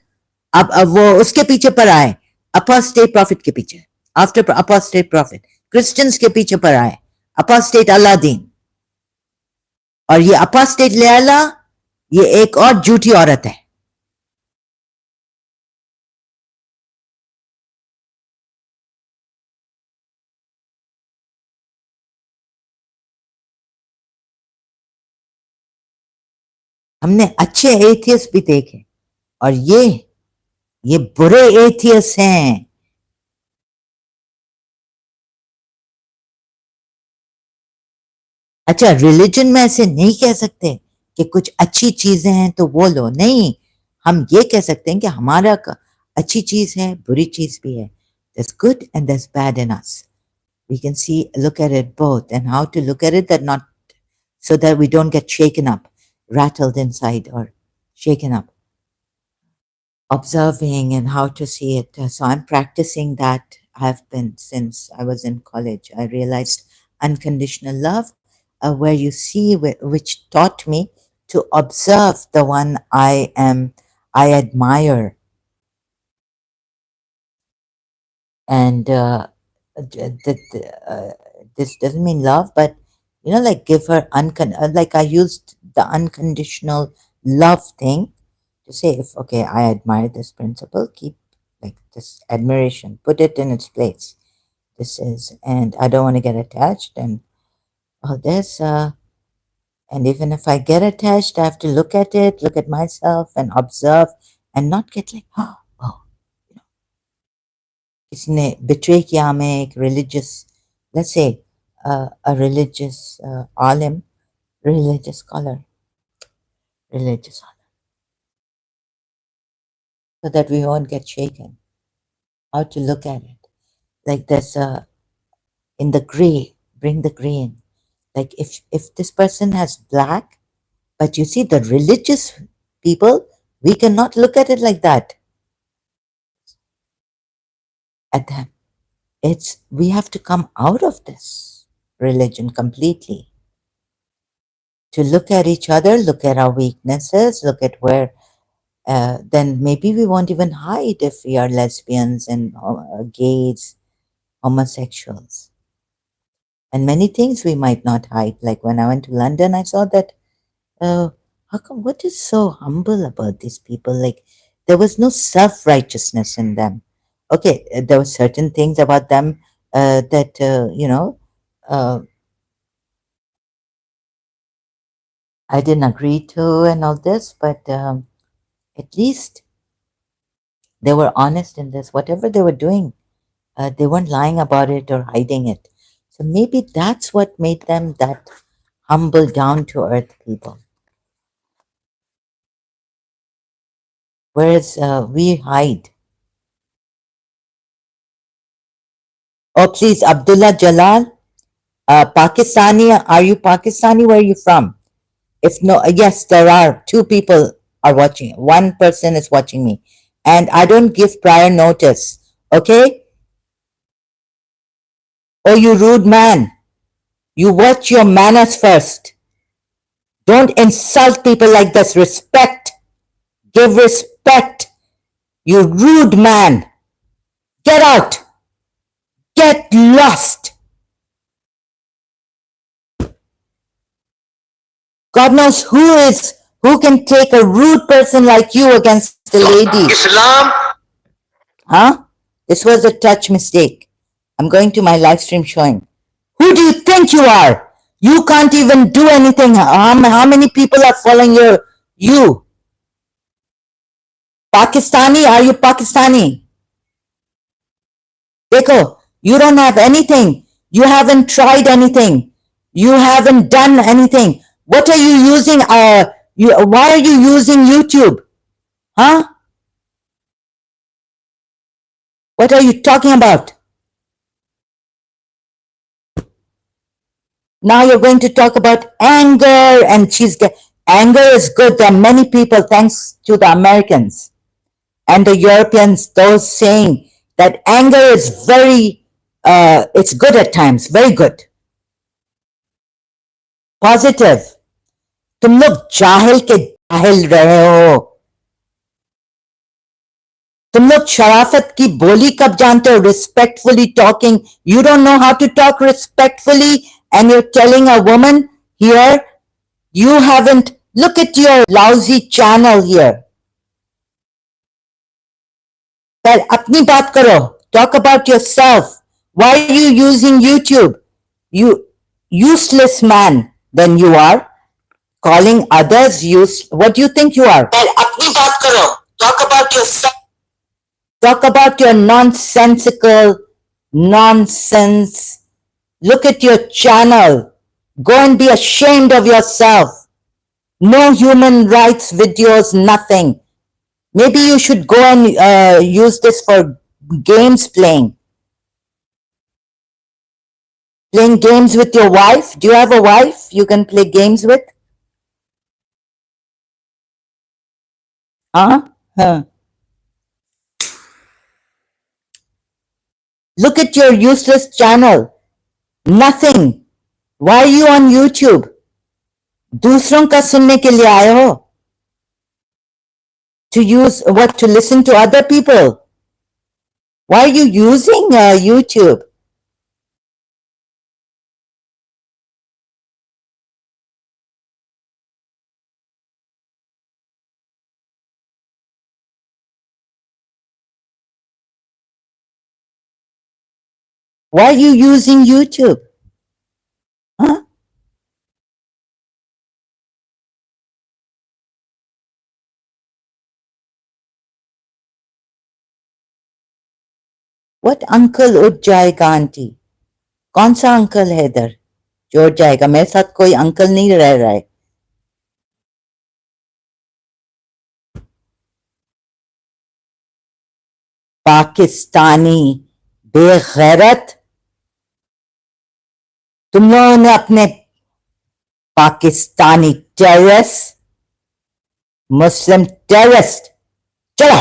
अब वो उसके पीछे पर आए, अपोस्टेट प्रॉफिट के पीछे, आफ्टर अपोस्टेट प्रॉफिट क्रिश्चियंस के पीछे पर आए अपोस्टेट अलादीन. और ये अपोस्टेट लैला, ये एक और झूठी औरत है. हमने अच्छे एथियस्ट भी देखे, और ये ये बुरे एथियस हैं। अच्छा, रिलीजन में ऐसे नहीं कह सकते कि कुछ अच्छी चीजें हैं तो वो लो, नहीं। हम ये कह सकते हैं कि हमारा अच्छी चीज है, बुरी चीज भी है। There's good and there's bad in us. We can see, look at it both, and how to look at it that not so that we don't get shaken up, rattled inside, or shaken up. Observing and how to see it. So I'm practicing that. I've been since I was in college. I realized unconditional love, where you see, which taught me to observe the one I admire, and this doesn't mean love, but like give her like I used the unconditional love thing to say, if okay, I admire this principle, keep like this admiration, put it in its place. This is, and I don't want to get attached and all this. And even if I get attached, I have to look at it, look at myself, and observe, and not get like, oh, इसने betray किया हमें एक religious, let's say, a religious alim, religious scholar, religious scholar, so that we won't get shaken. How to look at it? Like there's a in the gray, bring the gray in. Like if this person has black, but you see the religious people, we cannot look at it like that at them. It's we have to come out of this religion completely to look at each other, look at our weaknesses, look at where. Then maybe we won't even hide if we are lesbians and gays, homosexuals, and many things we might not hide. Like when I went to London, I saw that. How come? What is so humble about these people? Like there was no self righteousness in them. Okay, there were certain things about them that I didn't agree to and all this, but at least they were honest in this. Whatever they were doing, they weren't lying about it or hiding it. So maybe that's what made them that humble, down to earth people. Whereas we hide. Oh, please, Abdullah Jalal, Pakistani. Are you Pakistani? Where are you from? If no, yes, there are two people are watching. One person is watching me, and I don't give prior notice. Okay? Oh, you rude man! You watch your manners first. Don't insult people like this. Respect. Give respect. You rude man. Get out. Get lost. God knows who can take a rude person like you against a lady. Islam. Huh? This was a touch mistake. I'm going to my live stream showing. Who do you think you are? You can't even do anything. How many people are following you? Pakistani? Are you Pakistani? Dekho, you don't have anything. You haven't tried anything. You haven't done anything. What are you using? Why are you using YouTube? Huh? What are you talking about? Now you're going to talk about anger, and anger is good. There are many people, thanks to the Americans and the Europeans, those saying that anger is it's good at times, very good, positive. तुम लोग जाहिल के जाहिल रहे हो. तुम लोग शराफत की बोली कब जानते हो? Respectfully talking. You don't know how to talk respectfully, and you're telling a woman here, you haven't. Look at your lousy channel here. Well, अपनी बात करो. Talk about yourself. Why are you using YouTube? You useless man. Then you are calling others use. What do you think you are? Well, अपनी बात करो. Talk about yourself. Talk about your nonsensical nonsense. Look at your channel. Go and be ashamed of yourself. No human rights videos, nothing. Maybe you should go and use this for games playing. Playing games with your wife. Do you have a wife you can play games with? Huh? Huh. Look at your useless channel. Nothing. Why are you on YouTube? दूसरों का सुनने के लिए आए हो? To use what? To listen to other people? Why are you using YouTube? Why are you using YouTube? Huh? What uncle उठ जाएगा aunty? कौन सा अंकल है इधर जो उठ जाएगा? मेरे साथ कोई अंकल नहीं रह रहा है. पाकिस्तानी बेगैरत. तुम लोगों ने अपने पाकिस्तानी टेररिस्ट, मुस्लिम टेररिस्ट, चलो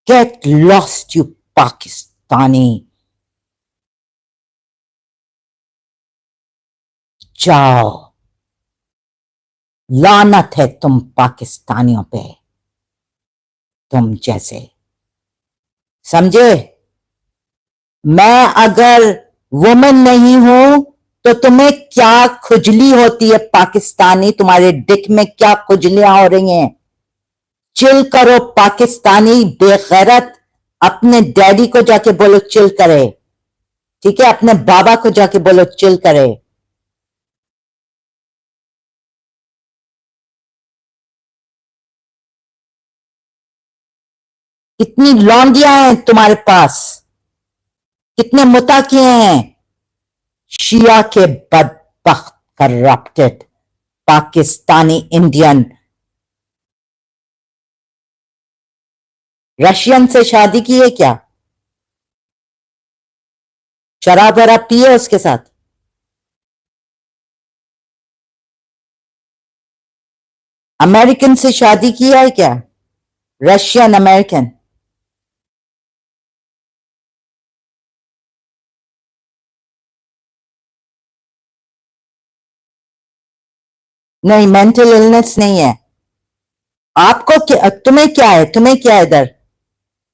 get lost you पाकिस्तानी. जाओ. लानत है तुम पाकिस्तानियों पे, तुम जैसे. समझे? मैं अगर वुमन नहीं हूं तो तुम्हें क्या खुजली होती है पाकिस्तानी? तुम्हारे डिक में क्या खुजलियां हो रही हैं? चिल करो पाकिस्तानी बेगैरत. अपने डैडी को जाके बोलो चिल करे. ठीक है? अपने बाबा को जाके बोलो चिल करे. कितनी लौंडियां हैं तुम्हारे पास? कितने मुता किए हैं? शिया के बदबख्त करप्टेड पाकिस्तानी इंडियन. रशियन से शादी की है क्या? शराब वराब पिए उसके साथ? अमेरिकन से शादी किया है क्या? Russian American. नहीं, मेंटल इलनेस नहीं है. आपको क्या, तुम्हें क्या है? तुम्हें क्या है इधर?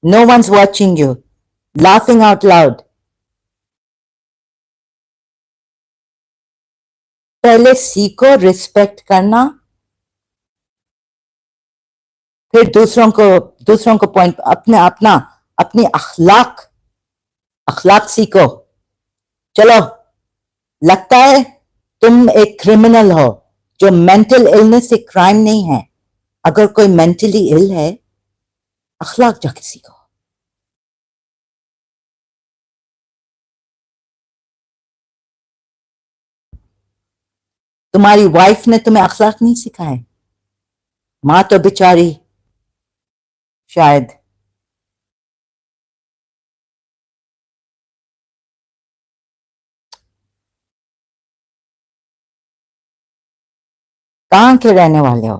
No one's watching you. Laughing out loud. पहले सीखो रिस्पेक्ट करना, फिर दूसरों को पॉइंट. अपने अपना अपनी अखलाक अखलाक सीखो. चलो. लगता है तुम एक क्रिमिनल हो. जो मेंटल इलनेस एक क्राइम नहीं है. अगर कोई मेंटली इल है, अखलाक जाके सीखो. तुम्हारी वाइफ ने तुम्हें अखलाक नहीं सिखाए? मां तो बेचारी शायद. कहां के रहने वाले हो?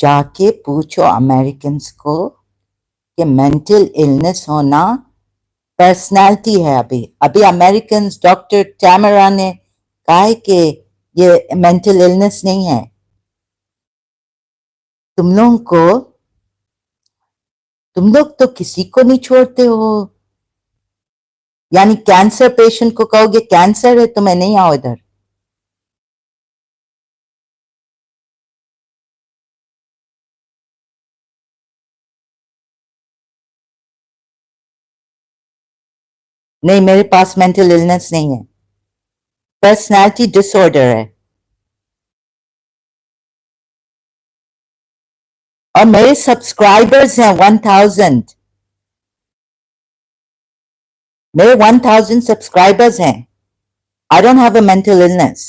जाके पूछो अमेरिकन को कि मेंटल इलनेस होना पर्सनालिटी है. अभी अभी अमेरिकन डॉक्टर टैमरा ने कहा है कि ये मेंटल इलनेस नहीं है. तुम लोगों को तुम लोग तो किसी को नहीं छोड़ते हो. यानी कैंसर पेशेंट को कहोगे कैंसर है तुम्हें, नहीं आओ इधर. नहीं, मेरे पास मेंटल इलनेस नहीं है. पर्सनैलिटी डिसऑर्डर है। और मेरे सब्सक्राइबर्स हैं 1000। मेरे 1000 सब्सक्राइबर्स हैं। I don't have a mental illness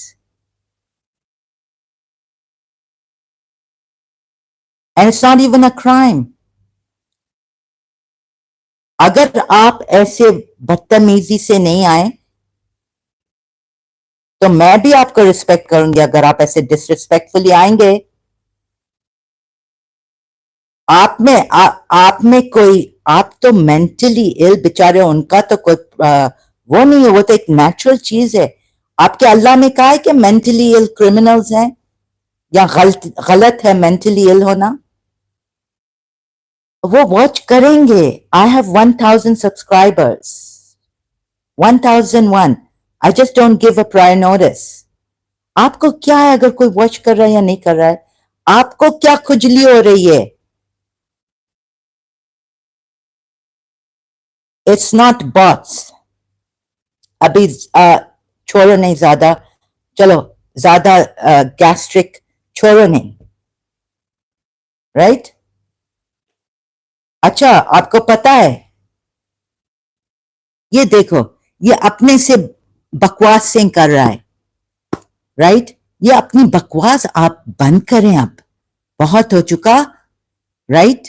and it's not even a crime. अगर आप ऐसे बदतमीजी से नहीं आए तो मैं भी आपको रिस्पेक्ट करूंगी। अगर आप ऐसे डिसरिस्पेक्टफुली आएंगे, आप में कोई, आप तो मेंटली इल बेचारे, उनका तो कोई वो नहीं है, वो तो एक नेचुरल चीज है। आपके अल्लाह ने कहा है कि मेंटली इल क्रिमिनल्स हैं या गलत गलत है मेंटली इल होना। वो वॉच करेंगे। I have 1000 subscribers, 1001। I just don't give a prior notice. आपको क्या है अगर कोई वॉच कर रहा है या नहीं कर रहा है? आपको क्या खुजली हो रही है? It's not bots. अभी छोड़ो नहीं ज्यादा, चलो ज्यादा गैस्ट्रिक छोड़ो नहीं, राइट? अच्छा, आपको पता है, ये देखो, ये अपने से बकवास सिंह कर रहा है, राइट? ये अपनी बकवास आप बंद करें अब, बहुत हो चुका, राइट?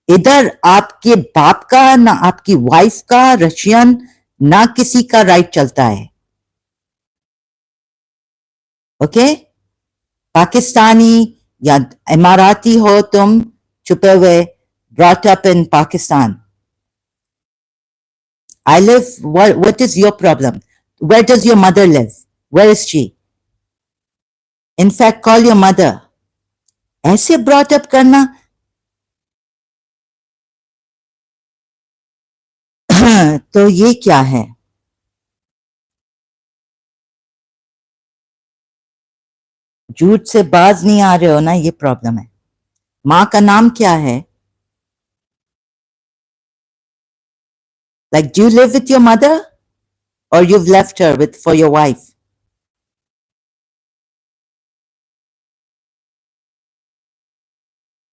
इधर आपके बाप का ना आपकी वाइफ का रशियन ना किसी का राइट चलता है, ओके? पाकिस्तानी या इमाराती हो तुम, छुपे हुए, brought up in Pakistan. I live, what is your problem? Where does your mother live? Where is she? In fact, call your mother. ऐसे brought up करना तो ये क्या है? झूठ से बाज नहीं आ रहे हो ना, ये प्रॉब्लम है। माँ का नाम क्या है? Like, do you live with your mother or you've left her with for your wife?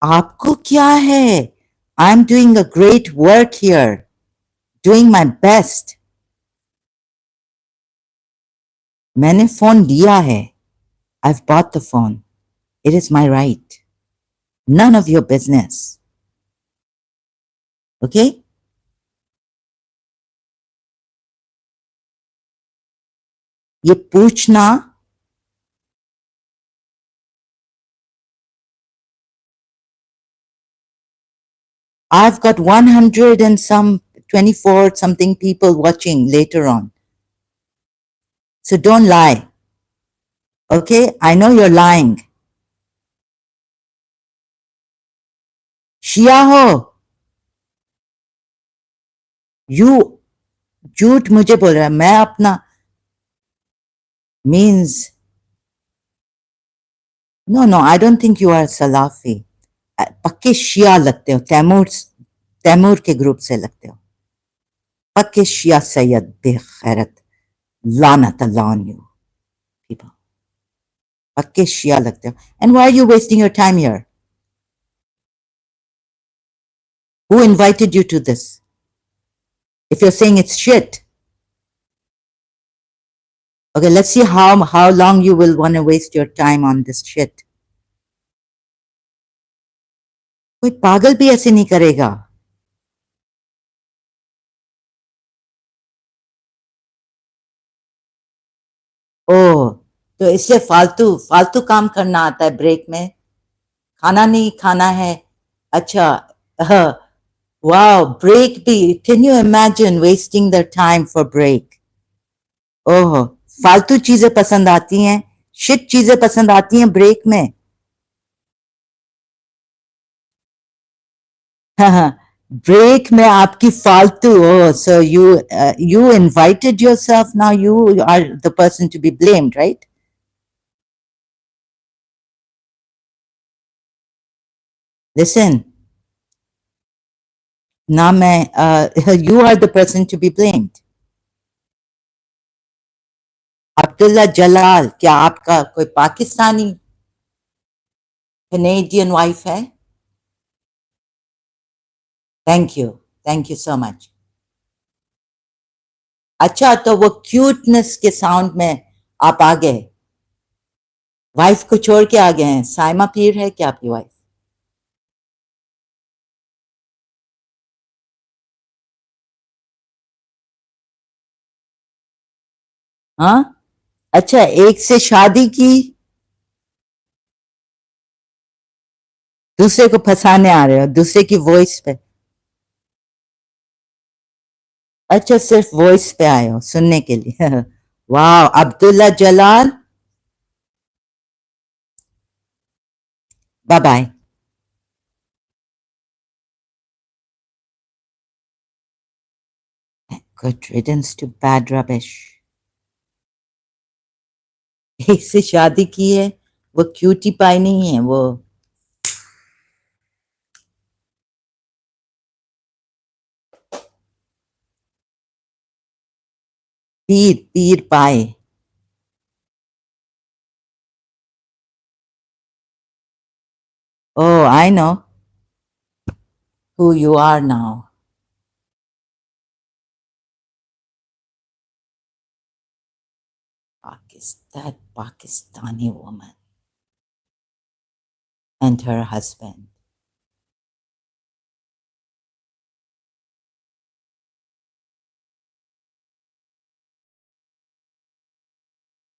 आपको क्या है? I'm doing a great work here, doing my best. मैंने फोन लिया है। I've bought the phone. It is my right. None of your business. Okay? ये पूछना, I've got 100 and some 24 something people watching later on. So don't lie. Okay? I know you're lying. शिया हो, you झूठ मुझे बोल रहा है। मैं अपना means, no no, I don't think you are Salafi. पक्के शिया लगते हो, तैमूर, तैमूर के ग्रुप से लगते हो। पक्के शिया सैयद बेखैरत, लानत अल्लाह ऑन यू पीपल। पक्के शिया लगते हो। And why are you wasting your time here? Who invited you to this? If you're saying it's shit, okay, let's see how long you will want to waste your time on this shit. कोई पागल भी ऐसे नहीं करेगा। ओह, तो इससे फालतू फालतू काम करना आता है ब्रेक में? खाना नहीं खाना है? अच्छा, वाओ, ब्रेक भी? Can you imagine wasting the time for break? Oh, फालतू चीजें पसंद आती हैं, शिट चीजें पसंद आती हैं ब्रेक में। ब्रेक में आपकी फालतू, oh, so you invited yourself, now you are the person to be blamed, right? Listen, ना मैं you are the person to be blamed. Abdullah जलाल, क्या आपका कोई पाकिस्तानी कैनेडियन वाइफ है? Thank you so much. अच्छा, तो वो क्यूटनेस के साउंड में आप आ गए, वाइफ को छोड़ के आ गए हैं। साइमा पीर है क्या आपकी वाइफ? हाँ, अच्छा, एक से शादी की, दूसरे को फंसाने आ रहे हो दूसरे की वॉइस पे। अच्छा, सिर्फ वॉइस पे आए हो सुनने के लिए। वाह, Abdullah Jalal, bye bye. Good riddance to bad rubbish. एक से शादी की है, वो क्यूटी पाई नहीं है वो। पीर पीर पाए। Oh, I know who you are now. That Pakistani woman and her husband.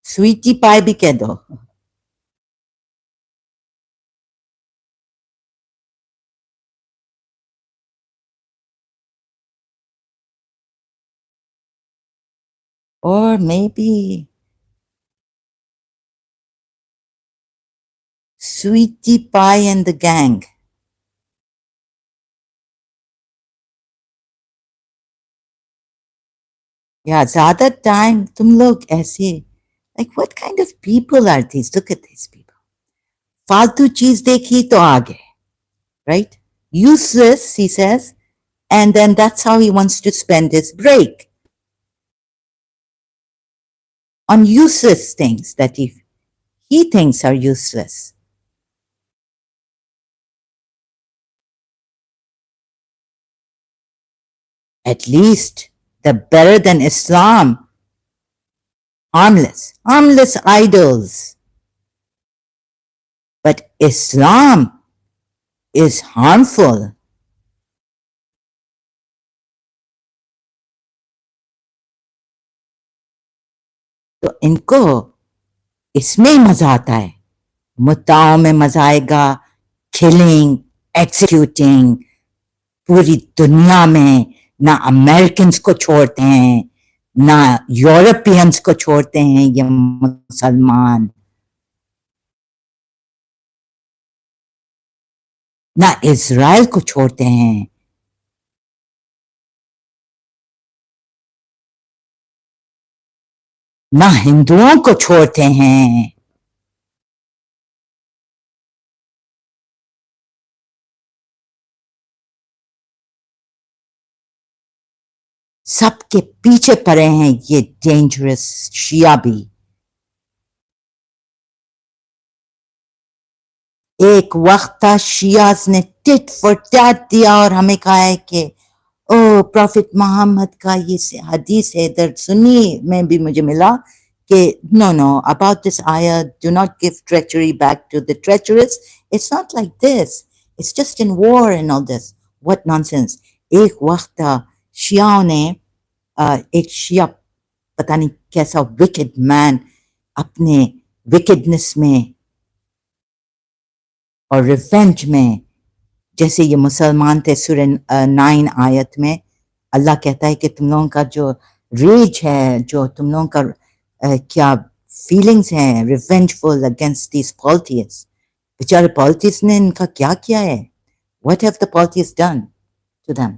Sweetie pie भी कह दो। Or maybe Sweetie Pie and the Gang. या ज्यादा टाइम तुम लोग ऐसे, like what kind of people are these? Look at these people. फालतू चीज देखी तो आ गए, right? Useless, he says, and then that's how he wants to spend his break, on useless things that he thinks are useless. At least they're better than Islam. Harmless idols. But Islam is harmful. तो इनको इसमें ही मजा आता है, मुद्दाओं में मजा आएगा, killing, executing, पूरी दुनिया में ना अमेरिकन को छोड़ते हैं, ना यूरोपियंस को छोड़ते हैं ये मुसलमान, ना इजराइल को छोड़ते हैं, ना हिंदुओं को छोड़ते हैं। सबके पीछे पड़े हैं ये डेंजरस शिया भी। एक वक्त था शियाज ने टिट फॉर टैट दिया और हमें कहा है कि ओ प्रॉफिट मोहम्मद का ये हदीस है, इधर सुन्नी में भी मुझे मिला कि नो नो अबाउट दिस आया, do not give treachery back to the treacherous, it's not like this, it's just in war and all this, what nonsense. एक वक्त था शियाओं ने, एक शिया पता नहीं कैसा विकेड मैन अपने विकेडनेस में और रिवेंज में, जैसे ये मुसलमान थे सूरह 9 आयत में अल्लाह कहता है कि तुम लोगों का जो रेज है, जो तुम लोगों का क्या फीलिंग्स हैं रिवेंजफुल अगेंस्ट दीज पॉलिटियंस, बेचारे पॉलिटियंस ने इनका क्या किया है? What have the politicians done to them?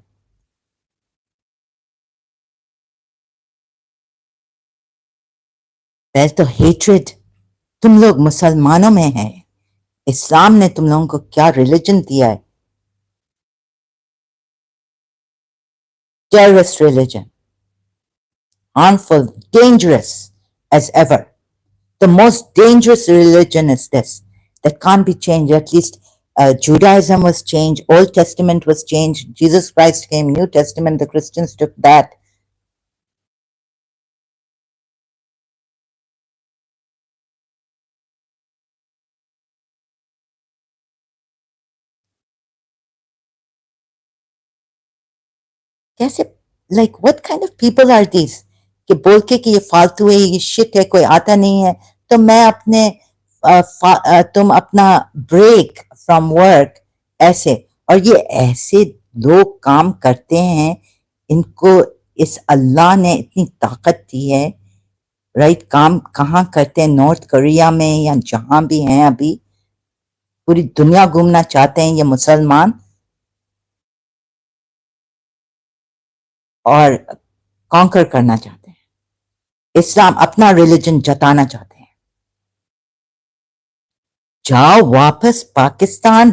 पहले तो हेट्रेड तुम लोग मुसलमानों में है, इस्लाम ने तुम लोगों को क्या रिलीजन दिया है? Terrorist religion, harmful, dangerous, as ever. The most dangerous religion is this that can't be changed. At least Judaism was changed, Old Testament was changed, Jesus Christ came, New Testament, the Christians took that. कैसे like what kind of people are these कि बोल के कि ये फालतू है ये shit है कोई आता नहीं है तो मैं अपने तुम अपना ब्रेक फ्रॉम वर्क ऐसे और ये ऐसे लोग काम करते हैं इनको इस अल्लाह ने इतनी ताकत दी है राइट काम कहाँ करते हैं नॉर्थ कोरिया में या जहां भी हैं अभी पूरी दुनिया घूमना चाहते हैं ये मुसलमान और कॉन्कर करना चाहते हैं इस्लाम अपना रिलीजन जताना चाहते हैं जाओ वापस पाकिस्तान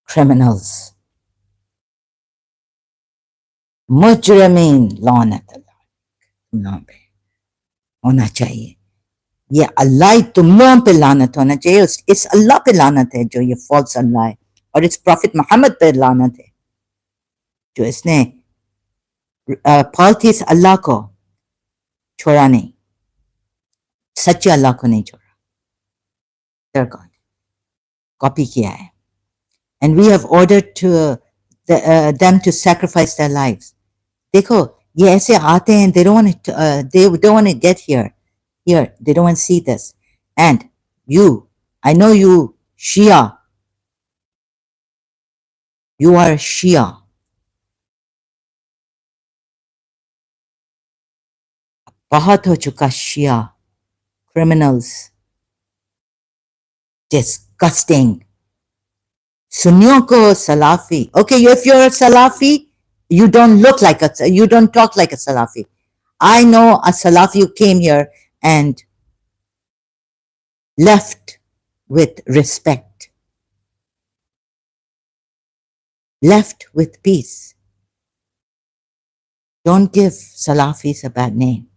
क्रिमिनल्स मुजरमीन लौनत अल्लाह पे होना चाहिए ये अल्लाह ही तुम लोगों पे लानत होना चाहिए इस अल्लाह पे लानत है जो ये फॉल्स अल्लाह है और इस प्रॉफिट मोहम्मद पे लानत है जो इसने फॉल्स अल्लाह को छोड़ा नहीं सच्चे अल्लाह को नहीं छोड़ा गॉड कॉपी किया है and we have ordered to them to sacrifice their lives देखो ये ऐसे आते हैं they don't want to get here they don't want to see this and you I know you Shia you are a Shia बहुत हो चुका Shia criminals disgusting Sunniyon ko Salafi. Okay, if you're a Salafi, you don't look like you don't talk like a Salafi. I know a Salafi who came here and left with respect, left with peace. Don't give Salafis a bad name.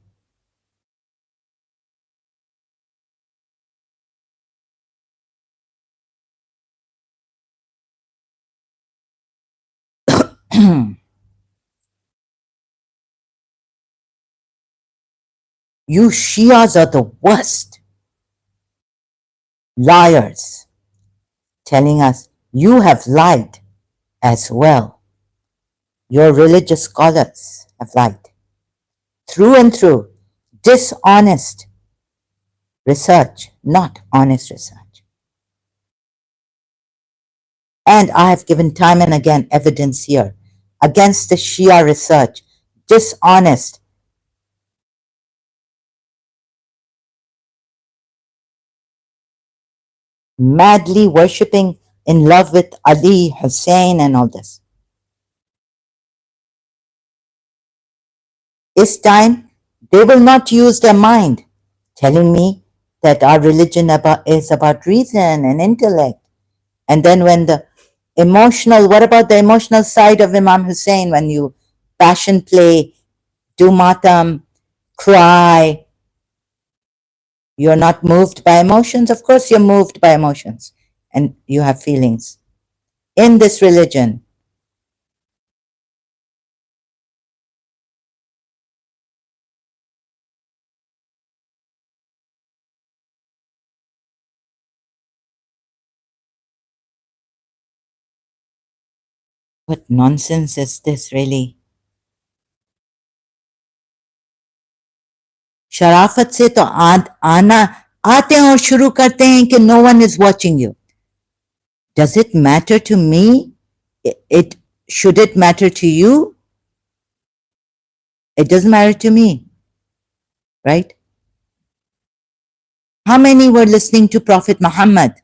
You Shias are the worst. Liars. Telling us you have lied as well. Your religious scholars have lied. Through and through. Dishonest research, not honest research. And I have given time and again evidence here against the Shia research, dishonest. Madly worshipping in love with Ali, Hussein, and all this. This time, they will not use their mind, telling me that our religion is about reason and intellect. And then when the emotional, what about the emotional side of Imam Hussein when you passion play, do matam, cry, you're not moved by emotions? Of course, you're moved by emotions and you have feelings. In this religion, what nonsense is this really? शराफत से तो आना आते हैं और शुरू करते हैं कि no one is watching you. Does it matter to me? Should it matter to you? It doesn't matter to me, right? How many were listening to Prophet Muhammad?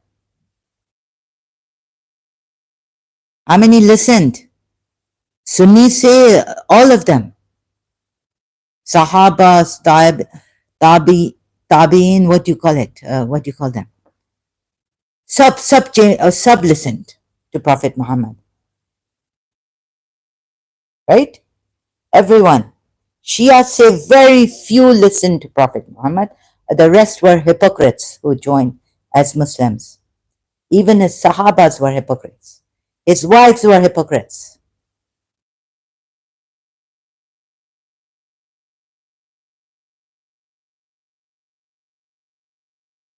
How many listened? Sunni say all of them. Sahabas, tabi'in, what do you call it? What do you call them? sub listened to Prophet Muhammad, right? Everyone. Shia say very few listened to Prophet Muhammad. The rest were hypocrites who joined as Muslims. Even his Sahabas were hypocrites. His wives were hypocrites.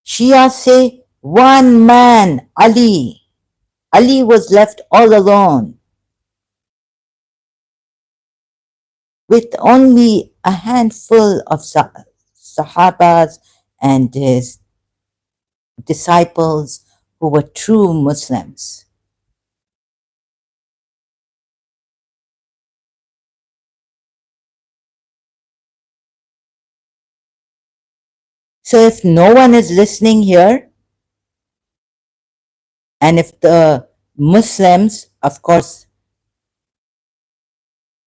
Shia say one man, Ali. Ali was left all alone with only a handful of Sahabas and his disciples who were true Muslims. So if no one is listening here, and if the Muslims, of course,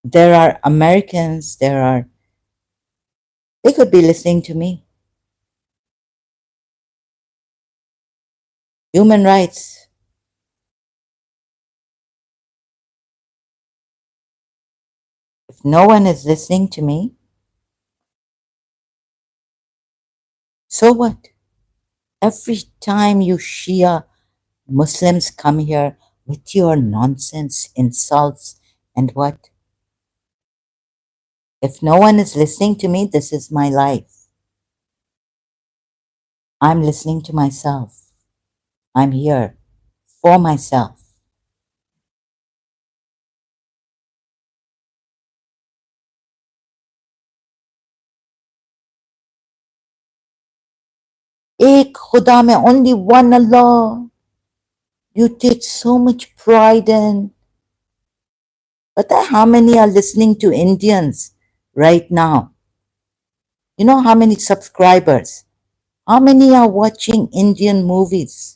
there are Americans, they could be listening to me. Human rights. If no one is listening to me, so what? Every time you Shia Muslims come here with your nonsense, insults, and what? If no one is listening to me, this is my life. I'm listening to myself. I'm here for myself. Ek Khuda mein, only one Allah. You take so much pride in. But how many are listening to Indians right now? You know how many subscribers? How many are watching Indian movies?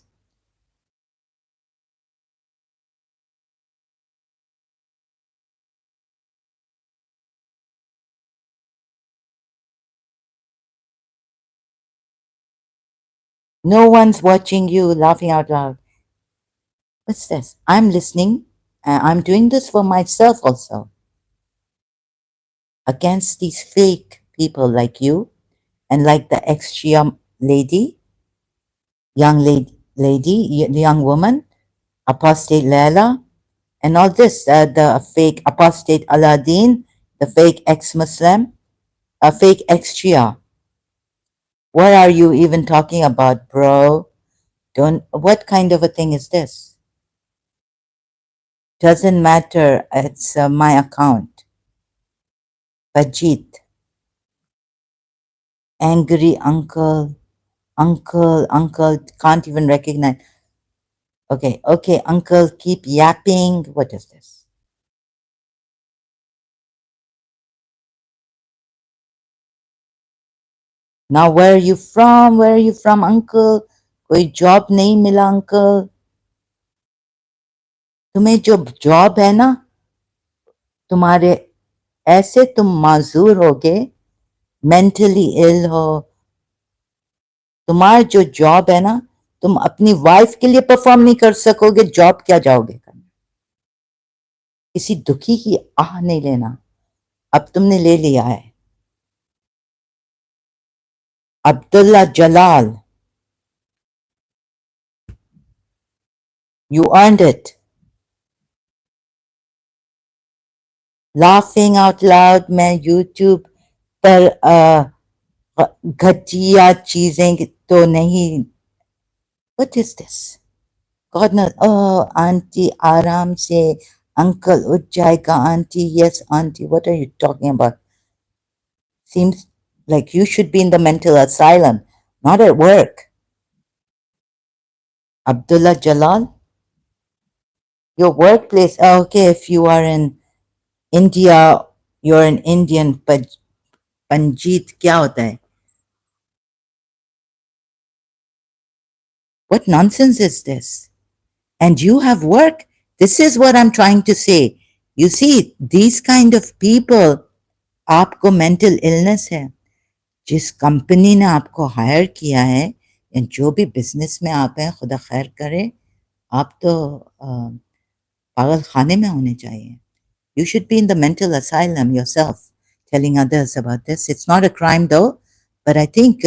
No one's watching you laughing out loud. What's this? I'm listening. I'm doing this for myself also. Against these fake people like you and like the ex-Shia lady, the young woman, apostate Layla, and all this, the fake apostate Aladdin, the fake ex-Muslim, a fake ex-Shia. What are you even talking about, bro? Don't. What kind of a thing is this? Doesn't matter. It's my account. Bajit, angry uncle, uncle, can't even recognize. Okay, uncle, keep yapping. What is this? Now, where are you from? Where are you from, uncle? कोई job नहीं मिला uncle. तुम्हें जो job है ना, तुम्हारे ऐसे तुम माजूर होगे, मेंटली इल हो. तुम्हारा जो जॉब है ना, तुम अपनी वाइफ के लिए परफॉर्म नहीं कर सकोगे, जॉब क्या जाओगे करने. किसी दुखी की आह नहीं लेना. अब तुमने ले लिया है. Abdullah Jalal, you earned it. Laughing out loud, मैं YouTube पर घटिया चीजें तो नहीं. What is this? God knows. Oh, auntie, आराम से. Uncle उठ जाएगा. Auntie, yes, auntie. What are you talking about? Seems like you should be in the mental asylum, not at work. Abdullah Jalal, your workplace. Oh, okay, if you are in India, you're an Indian. Panjit क्या होता है? What nonsense is this? And you have work? This is what I'm trying to say. You see, these kind of people, आपको mental illness है. जिस company ने आपको higher किया है, जो भी बिजनेस में आप हैं खुदा खैर करे आप तो पागल खाने में होने चाहिए you should be in the mental asylum yourself telling others about this it's not a crime though but I think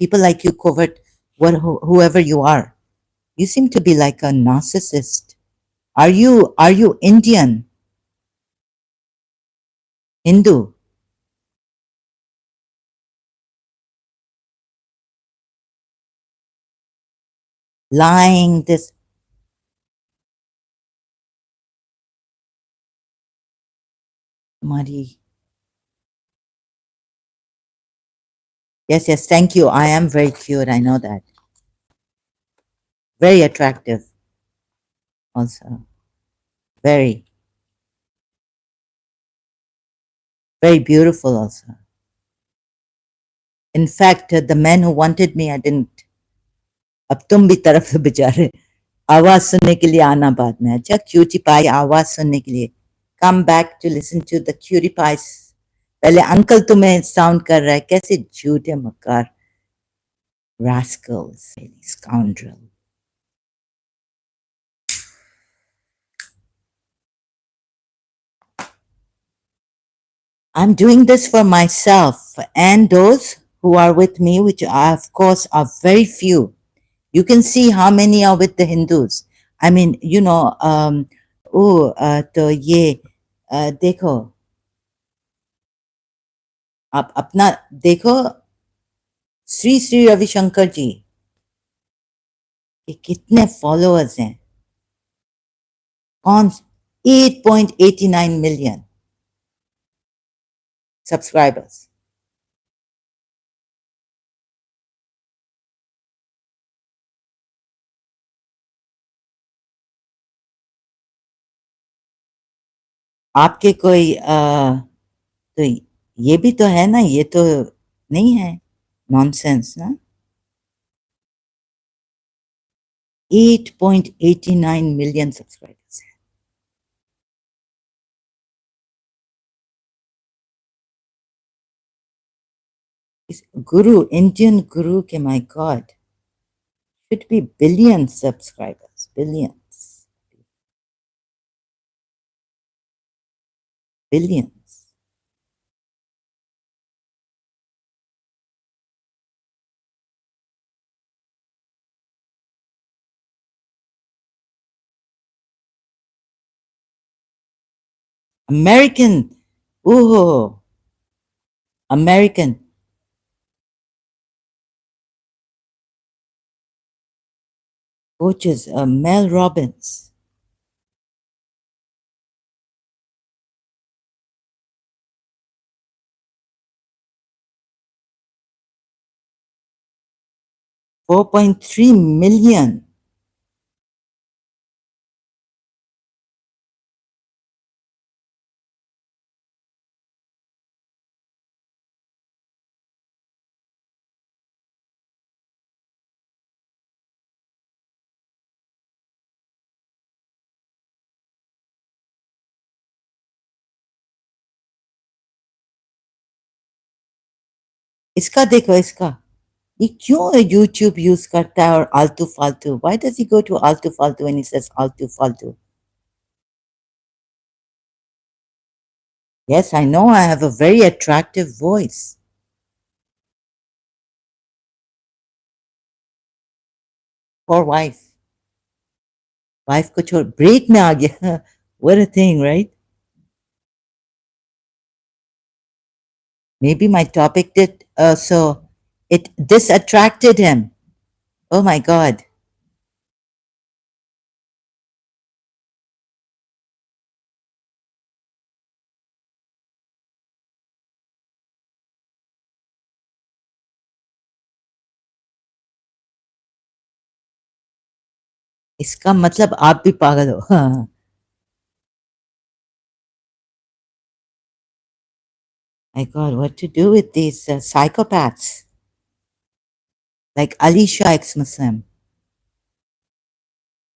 people like you covert whoever you are you seem to be like a narcissist are you Indian Hindu lying this Mari. Yes, yes, thank you. I am very cute. I know that. Very attractive also. Very, very beautiful also. In fact, the men who wanted me, I didn't. अब तुम भी तरफ से बेचारे आवाज सुनने के लिए आना बाद में अच्छा क्यूटी पाई आवाज सुनने के लिए come back to listen to the cutie pies पहले अंकल तुम्हें साउंड कर रहा है कैसे झूठे मक्कार rascals scoundrel I'm doing this for myself and those who are with me, which are, of course, are very few. You can see how many are with the Hindus. I mean, तो ये देखो आप अपना देखो श्री श्री रविशंकर जी के कितने followers हैं कौन 8.89 मिलियन सब्सक्राइबर्स आपके कोई तो ये भी तो है ना ये तो नहीं है नॉनसेंस ना 8.89 मिलियन सब्सक्राइबर्स हैं इस गुरु इंडियन गुरु के my God should be billions subscribers billions American oh American coaches Mel Robbins 4.3 million इसका देखो इसका ये क्यों यूट्यूब यूज करता है और आलतू फालतू why does he go to आलतू फालतू when he says आलतू फालतू yes I know I have a very attractive voice for wife को छोड़ ब्रेक में आ गया what a thing right maybe my topic did so it this attracted him oh my god इसका मतलब आप भी पागल हो हाँ my god what to do with these psychopaths like Alisha ex-Muslim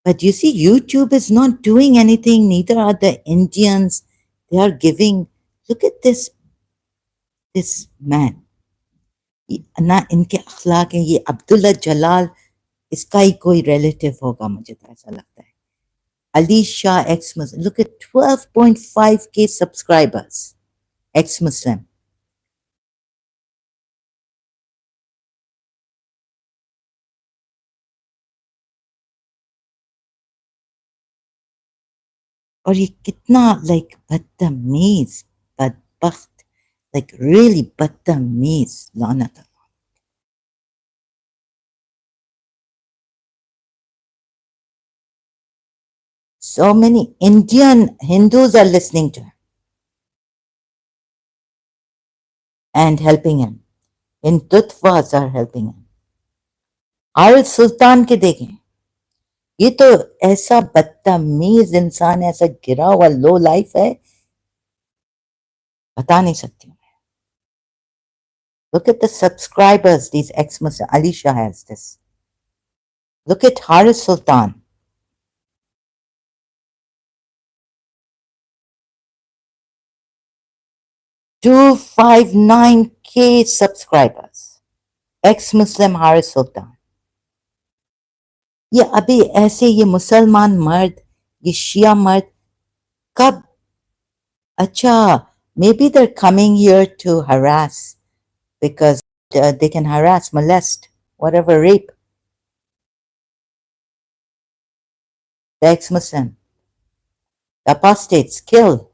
but you see YouTube is not doing anything neither are the Indians they are giving look at this man ना इनके अखलाक हैं। ये अब्दुल्ला जलाल, इसका ही कोई रिलेटिव होगा, मुझे तो ऐसा लगता है। Ali Shah x Muslim, look at 12.5K subscribers, x मुस्लिम। और ये कितना लाइक बदतमीज, बदबख्त, लाइक रियली बदतमीज, लानत। So many Indian Hindus are listening to him and helping him. Hindutwas are helping him. आल सुल्तान के देखें, ये तो ऐसा बदतमीज इंसान है, ऐसा गिरा हुआ लो लाइफ है, बता नहीं सकती हूँ। Look at the subscribers these ex-Muslim. Alisha has this. Look at Haris Sultan. 259K subscribers. Ex-Muslim Haris Sultan. ये अभी ऐसे ये मुसलमान मर्द, ये शिया मर्द कब, अच्छा, maybe they're coming here to harass because they can harass, molest, whatever, rape the ex-Muslim, the apostates, kill.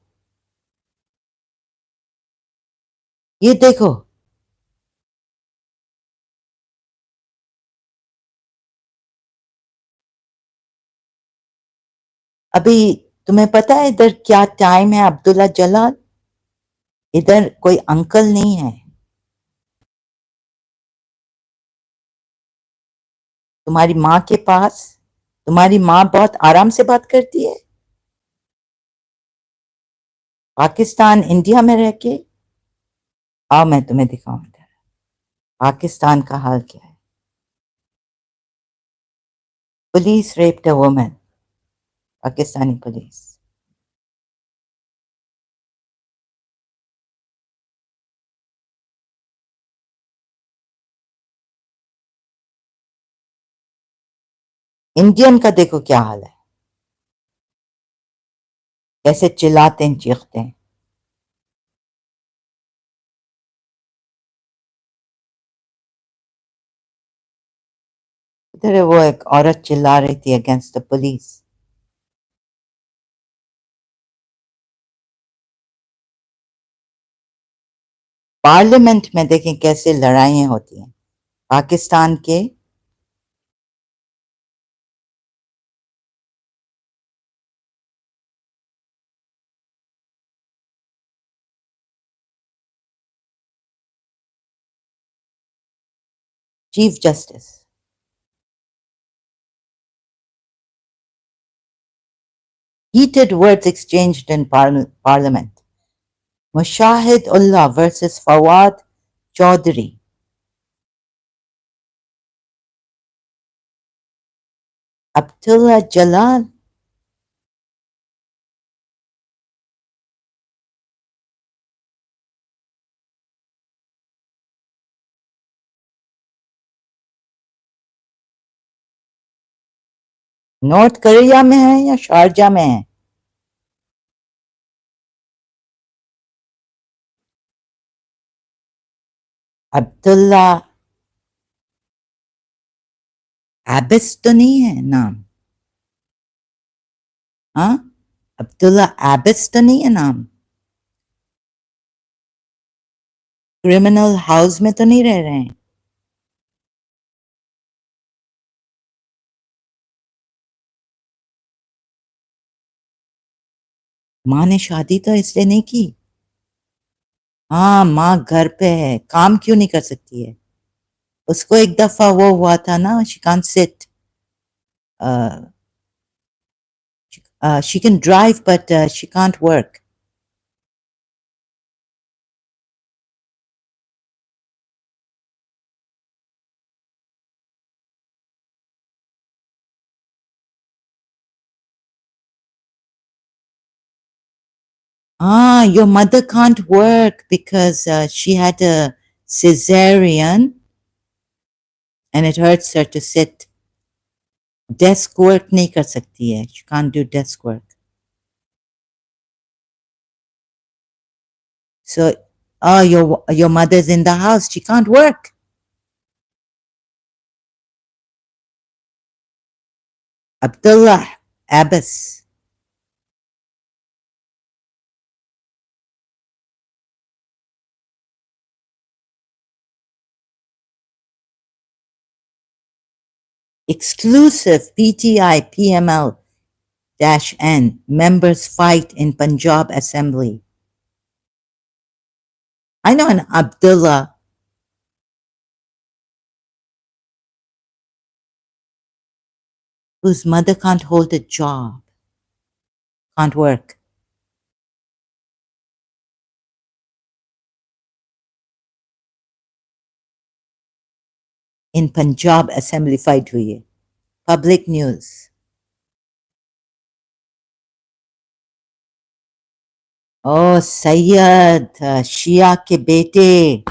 ये देखो, अभी तुम्हें पता है इधर क्या टाइम है अब्दुल्ला जलाल? इधर कोई अंकल नहीं है। तुम्हारी माँ के पास, तुम्हारी माँ बहुत आराम से बात करती है पाकिस्तान इंडिया में रह के। आओ मैं तुम्हें दिखाऊं इधर पाकिस्तान का हाल क्या है। Police raped a woman, Pakistani police. Indian का देखो क्या हाल है, कैसे चिल्लाते हैं, चीखते हैं। इधर वो एक औरत चिल्ला रही थी अगेंस्ट द पुलिस। पार्लियामेंट में देखें कैसे लड़ाइयाँ होती हैं पाकिस्तान के। Chief justice, heated words exchanged in parliament. Mushahid Ullah versus Fawad Chaudhry. Abdullah Jalal. North Korea में है या शारजा में है? अब्दुल्ला एबिस तो नहीं है नाम? हाँ, अब्दुल्ला एबिस तो नहीं है नाम? क्रिमिनल हाउस में तो नहीं रह रहे हैं? माँ ने शादी तो इसलिए नहीं की। हाँ, माँ घर पे है, काम क्यों नहीं कर सकती है? उसको एक दफा वो हुआ था ना, she can't sit, she can drive but she can't work. Ah, your mother can't work because she had a cesarean, and it hurts her to sit. Desk work नहीं कर सकती है. She can't do desk work. So, oh, your mother's in the house. She can't work. Abdullah Abbas. Exclusive PTI PML N members fight in Punjab Assembly. I know an Abdullah whose mother can't hold a job, can't work. In Punjab Assembly fight हुई है. Public news. Oh, Sayyid, शिया के बेटे,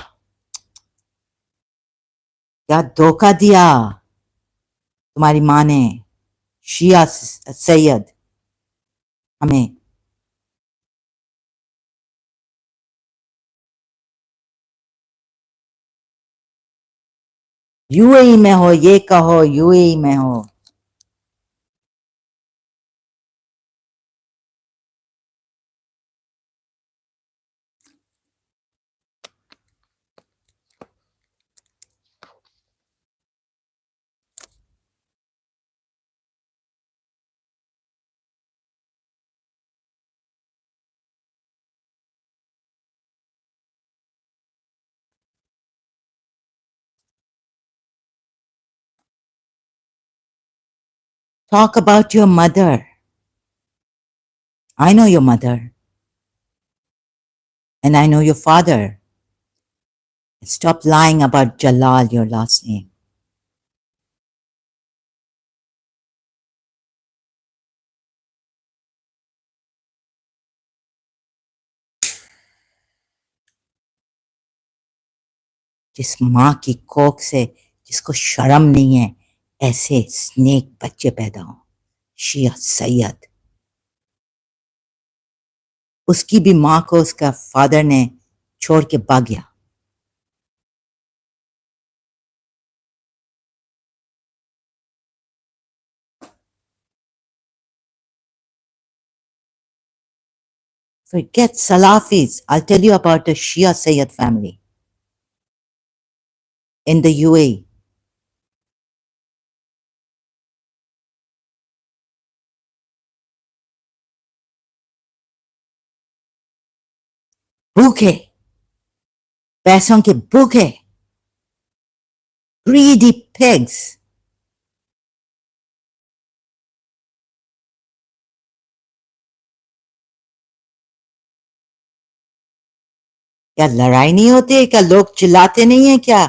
क्या धोखा दिया तुम्हारी माँ ने, शिया सैयद हमें. यूएई में हो, ये कहो यूएई में हो. Talk about your mother. I know your mother. And I know your father. Stop lying about Jalal, your last name. जिस माँ की कोख से जिसको शर्म नहीं है, ऐसे स्नेक बच्चे पैदा हो. शिया सैयद. उसकी भी माँ को उसका फादर ने छोड़ के भाग गया. Forget Salafis. I'll tell you about the Shia Sayyid family in the UAE. भूखे, पैसों के भूखे, greedy pigs. क्या लड़ाई नहीं होती है? क्या लोग चिल्लाते नहीं है क्या?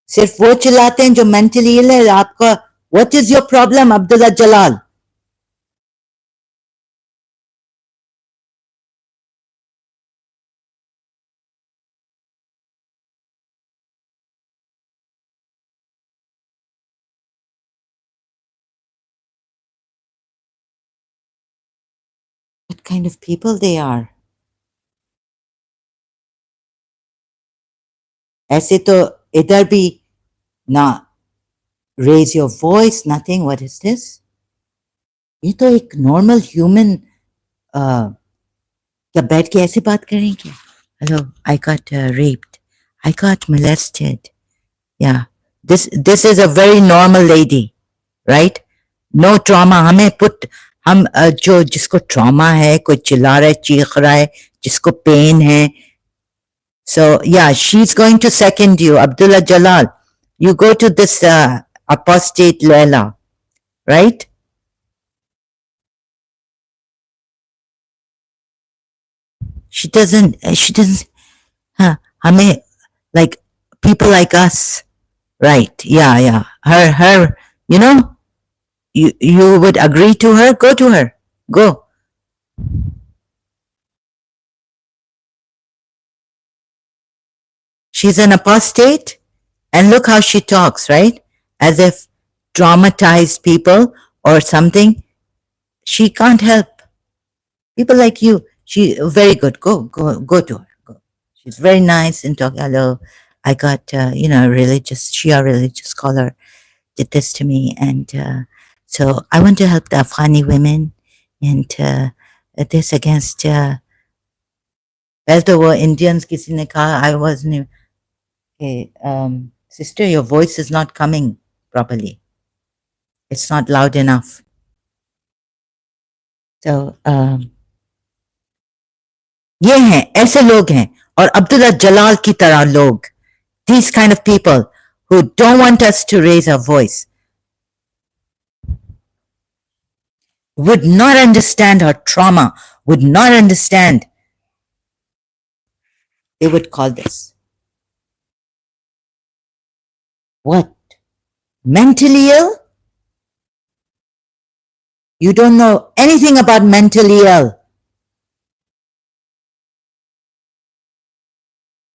सिर्फ वो चिल्लाते हैं जो मेंटली इल है. आपका what is your problem Abdullah Jalal? What kind of people they are? ऐसे तो इधर भी ना, raise your voice, nothing. What is this? ये तो एक नॉर्मल ह्यूमन क्या बैठ के ऐसे बात करें क्या? Hello, I got raped. I got molested. Yeah, this is a very normal lady, right? No trauma. हमें put हम जो जिसको trauma है, कोई चिल्ला रहा है, चीख रहा है, जिसको pain है. So yeah, she's going to second you, Abdullah Jalal. You go to this apostate Leila, right? She doesn't. She doesn't. Huh? हमें like people like us, right? Yeah, yeah. Her. You know, you would agree to her. Go to her. Go. She's an apostate, and look how she talks, right? As if traumatized people or something. She can't help. People like you, she very good. Go to her. Go. She's very nice and talk. Hello, I got a religious Shia religious scholar did this to me, and so I want to help the Afghani women, and this against where were Indians. किसी ने कहा I wasn't. Hey, sister, your voice is not coming properly. It's not loud enough. So ये हैं ऐसे लोग हैं और अब्दुल्ला जलाल की तरह लोग. These kind of people who don't want us to raise our voice would not understand our trauma, would not understand. They would call this what? Mentally ill? You don't know anything about mentally ill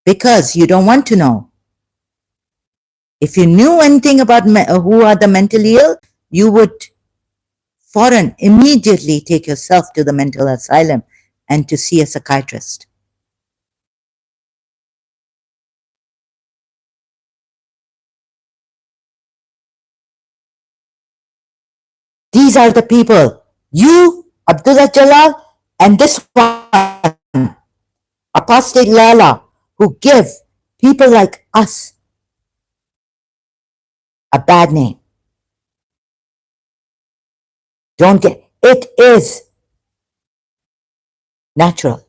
because you don't want to know. If you knew anything about who are the mentally ill, you would foreign immediately take yourself to the mental asylum and to see a psychiatrist. These are the people, you, Abdullah Jalal, and this one, apostate Lala, who give people like us a bad name. Don't get it is natural.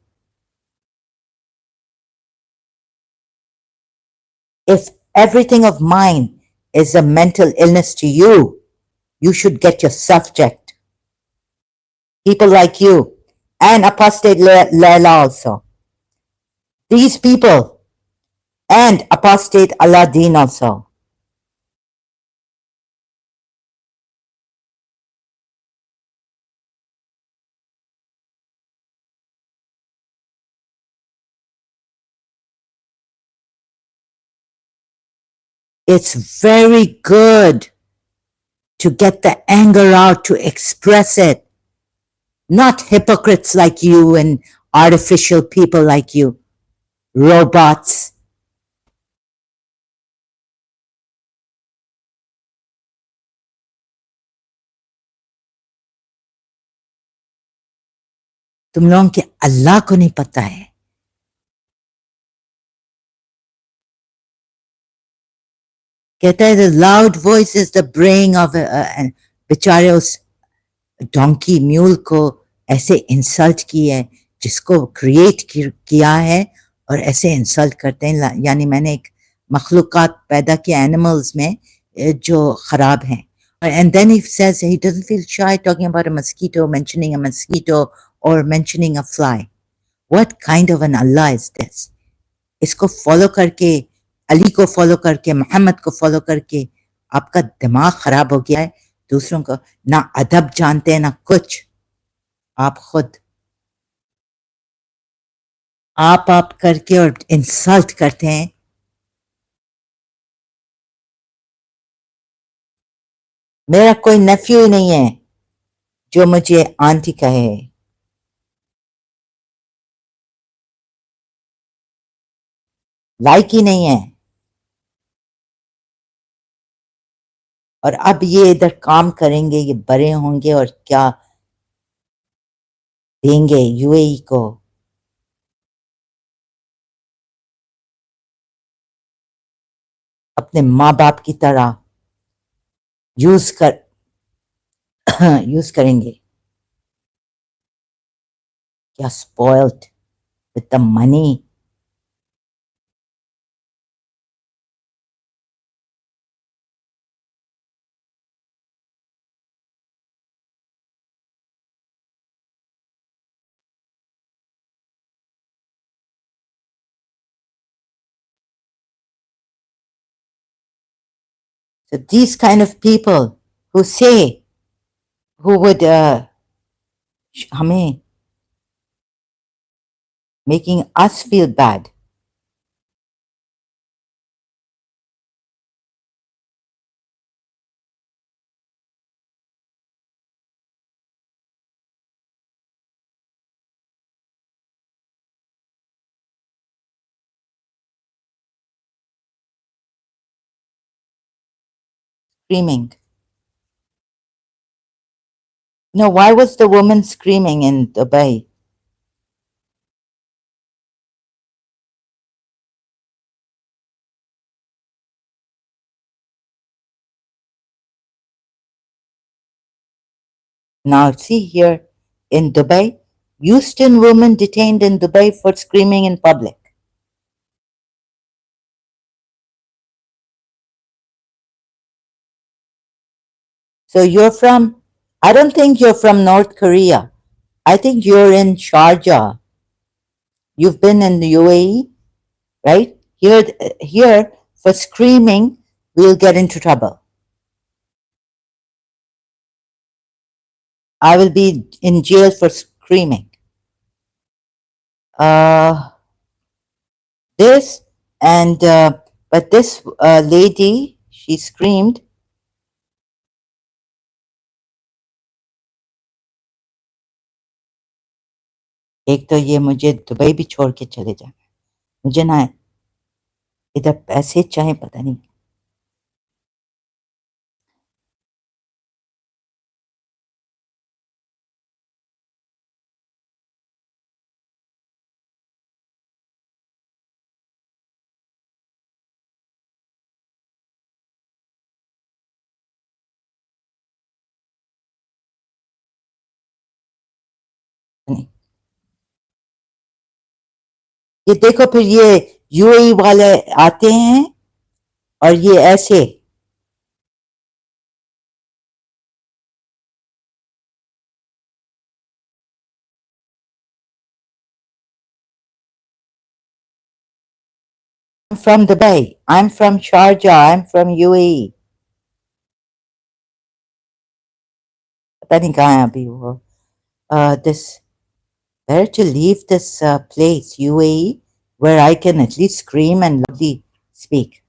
If everything of mine is a mental illness to you, you should get yourself checked. People like you and apostate Layla also. These people and apostate Aladdin also. It's very good to get the anger out, to express it. Not hypocrites like you and artificial people like you, robots. तुम लोगों के अल्लाह को नहीं पता है. कहता है the loud voice is the braying of बेचारे उस डोंकी म्यूल को ऐसे इंसल्ट की है जिसको क्रिएट किया है और ऐसे इंसल्ट करते हैं. यानी मैंने एक मखलूक़ात पैदा किया एनिमल्स में जो ख़राब हैं. And then he says he doesn't feel shy talking about a mosquito, mentioning a mosquito or mentioning a fly. What kind of an Allah is this? इसको फॉलो करके, अली को फॉलो करके, मोहम्मद को फॉलो करके आपका दिमाग खराब हो गया है. दूसरों को ना अदब जानते हैं ना कुछ. आप खुद आप करके और इंसल्ट करते हैं. मेरा कोई नेफ्यू ही नहीं है जो मुझे आंटी कहे. लाइक ही नहीं है. और अब ये इधर काम करेंगे, ये बड़े होंगे और क्या देंगे यूएई को. अपने माँ बाप की तरह यूज कर यूज करेंगे. क्या spoiled with the money. So these kind of people who say, who would हमें making us feel bad. Screaming. No, why was the woman screaming in Dubai? Now, see here in Dubai, Houston woman detained in Dubai for screaming in public. So you're from, I don't think you're from North Korea. I think you're in Sharjah. You've been in the UAE, right? Here for screaming, we'll get into trouble. I will be in jail for screaming. Uh, this and but this lady, she screamed. एक तो ये मुझे Dubai भी छोड़ के चले जाना है। मुझे ना इधर पैसे चाहे पता नहीं। नहीं। ये देखो फिर ये यूएई वाले आते हैं और ये ऐसे I'm from Dubai. I'm from Sharjah. I'm from UAE. पता नहीं कहाँ है अभी वो. This better to leave this place, UAE, where I can at least scream and loudly speak.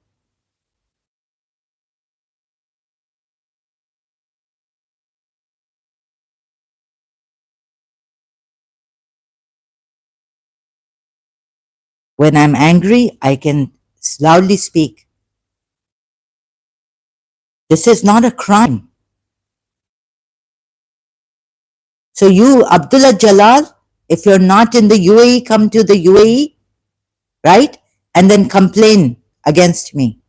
When I'm angry, I can loudly speak. This is not a crime. So you, Abdullah Jalal, if you're not in the UAE, come to the UAE, right? And then complain against me.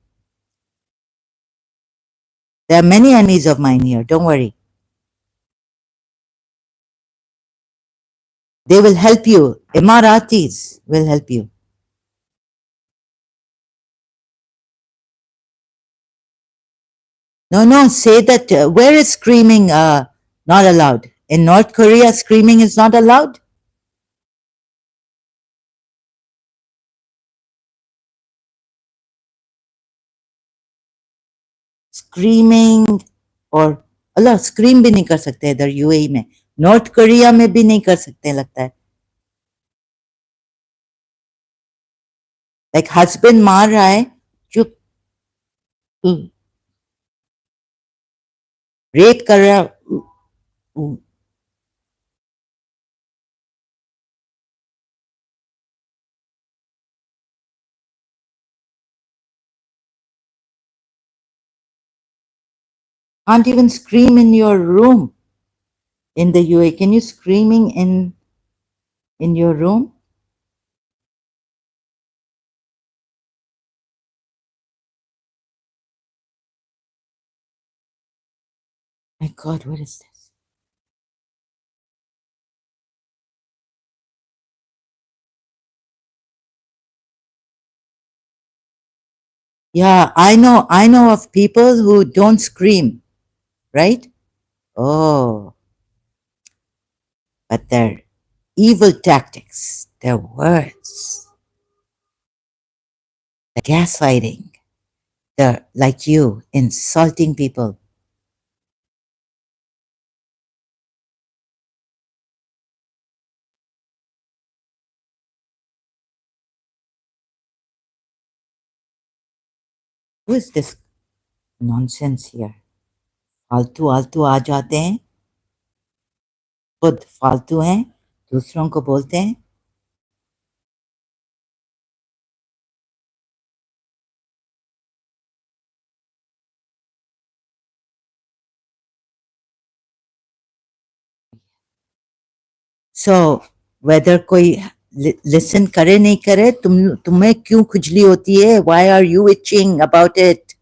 There are many enemies of mine here. Don't worry. They will help you. Emiratis will help you. No, no, say that. Where is screaming not allowed? In North Korea, screaming is not allowed? Screaming और अल्लाह scream भी नहीं कर सकते इधर UAE में. North Korea में भी नहीं कर सकते लगता है. लाइक हस्बैंड मार रहा है, चुप. रेप कर रहा है. Can't even scream in your room in the UAE. Can you screaming in your room? My God, what is this? Yeah, I know of people who don't scream, right? Oh, but their evil tactics, their words, the gaslighting, the like you insulting people. Who is this nonsense here? फालतू आलतू आ जाते हैं, खुद फालतू हैं, दूसरों को बोलते हैं. सो वेदर कोई लिसन करे नहीं करे, तुम्हें क्यों खुजली होती है? Why are you itching about it?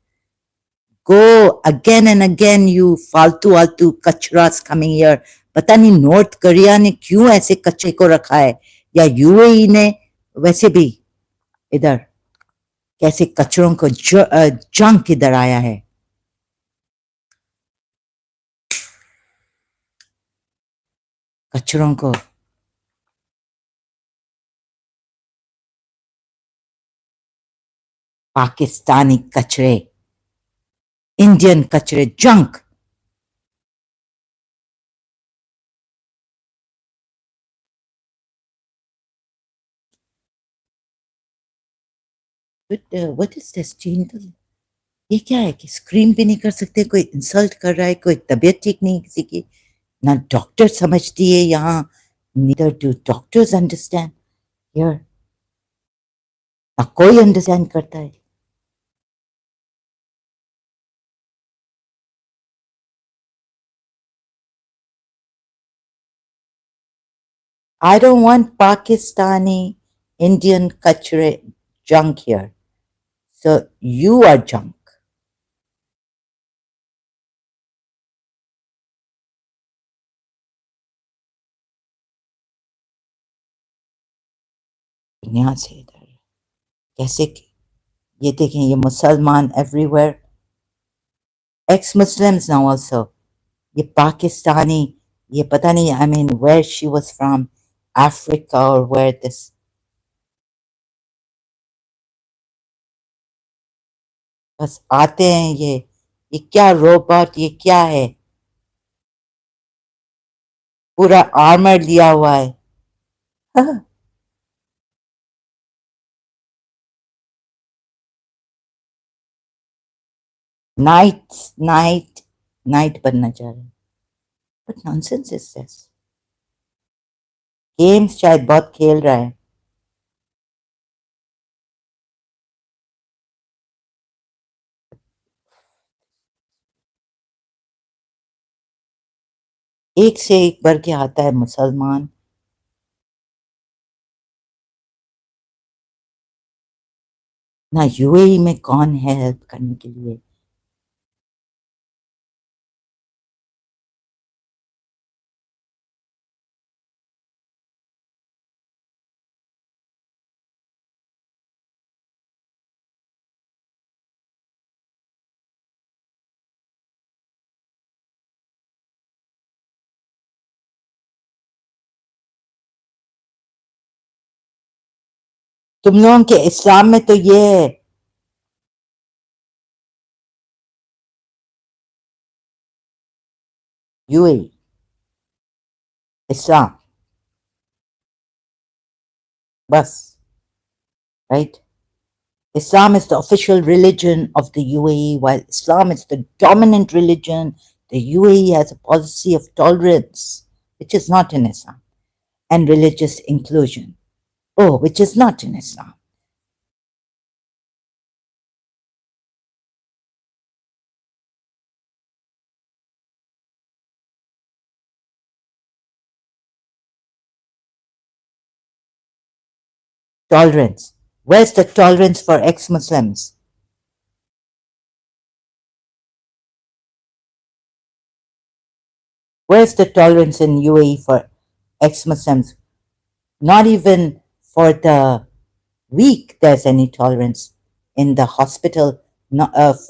Go again and again, you फालतू आलतू कचरास कमिंग हियर। पता नहीं नॉर्थ कोरिया ने क्यों ऐसे कचरे को रखा है, या यूएई ने। वैसे भी इधर कैसे कचरों को जंक इधर आया है, कचरों को। पाकिस्तानी कचरे, इंडियन कचरे, जंक। व्हाट इज दिस चीन? ये क्या है कि स्क्रीम भी नहीं कर सकते? कोई इंसल्ट कर रहा है, कोई तबीयत ठीक नहीं है किसी की, ना डॉक्टर समझती है यहाँ, neither do doctors understand here, ना कोई अंडरस्टैंड करता है। I don't want Pakistani Indian kachre junk here. So you are junk. यहाँ से इधर कैसे ये देखें, ये मुसलमान everywhere, ex Muslims now also, ये पाकिस्तानी, ये पता नहीं, I mean where she was from, Africa और वेयर दिस, बस आते हैं ये क्या रोबोट, ये क्या है? पूरा आर्मर लिया हुआ है। नाइट, नाइट, नाइट बनना चाह रहे हैं। But nonsense is this? Games शायद बहुत खेल रहा है। एक से एक बढ़ के आता है मुसलमान। ना यूएई में कौन है हेल्प करने के लिए? तुम लोगों के इस्लाम में तो ये है। यूएई, इस्लाम, बस, right? Islam is the official religion of the UAE, while Islam is the dominant religion. The UAE has a policy of tolerance, which is not in Islam, and religious inclusion, oh, which is not in Islam. Tolerance. Where's the tolerance for ex Muslims? Where's the tolerance in UAE for ex Muslims? Not even for the weak, there's any tolerance. In the hospital, not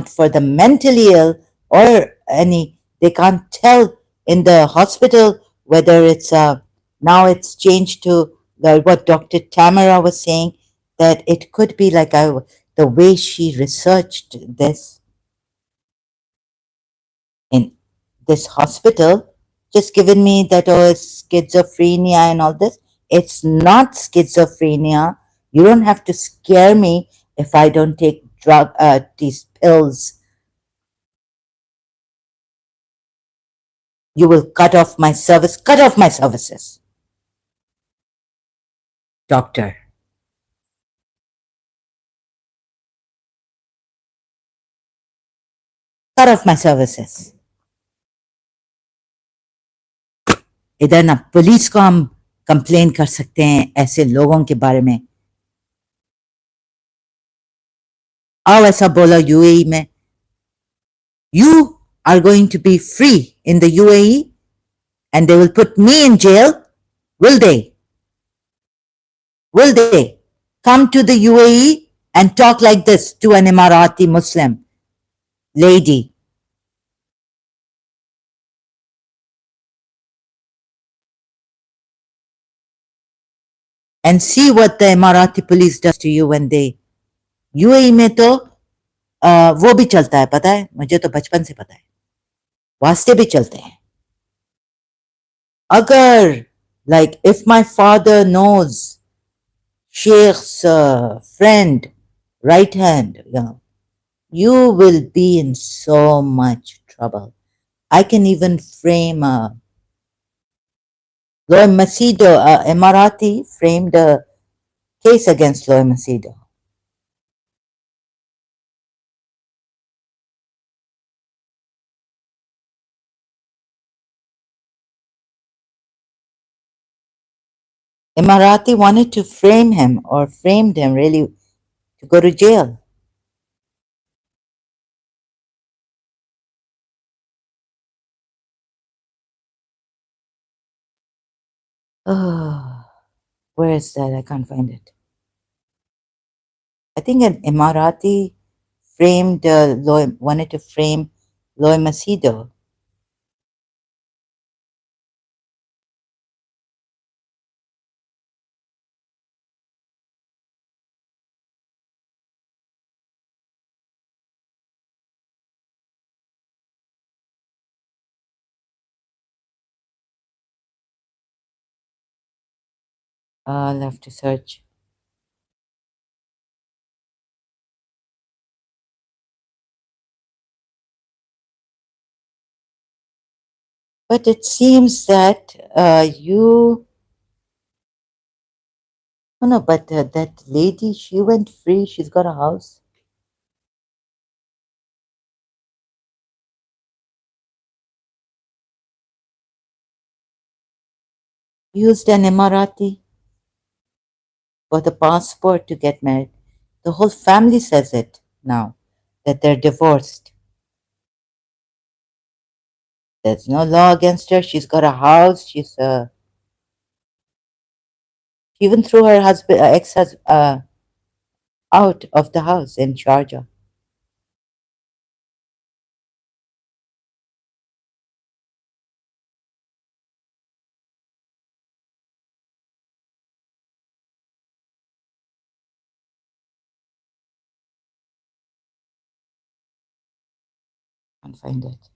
for the mentally ill or any, they can't tell in the hospital whether it's now it's changed to what Dr. Tamara was saying, that it could be like the way she researched this in this hospital, just given me that, oh, it's schizophrenia and all this. It's not schizophrenia. You don't have to scare me if I don't take these pills. You will cut off my service, cut off my services. Doctor, cut off my services. इधर ना police को हम complain कर सकते हैं ऐसे लोगों के बारे में. आओ ऐसा बोला यूएई में. You are going to be free in the UAE and they will put me in jail. Will they? Will they come to the UAE and talk like this to an Emirati Muslim lady? And see what the Emirati police does to you when they. UAE में तो वो भी चलता है, पता है, मुझे तो बचपन से पता है, वास्ते भी चलते हैं. अगर, like, if my father knows Sheikh's friend, right hand, you will be in so much trouble. I can even frame Loy Macedo, Emirati, framed a case against Loy Macedo. Emirati wanted to frame him, or framed him really, to go to jail. Oh, where is that? I can't find it. I think an Emirati framed wanted to frame Loy Macedo. I'll have to search. But it seems that oh no, but that lady, she went free. She's got a house. Used an Emirati for the passport to get married. The whole family says it now that they're divorced. There's no law against her. She's got a house. She even threw her husband, ex-husband, out of the house in Sharjah. Can't find it.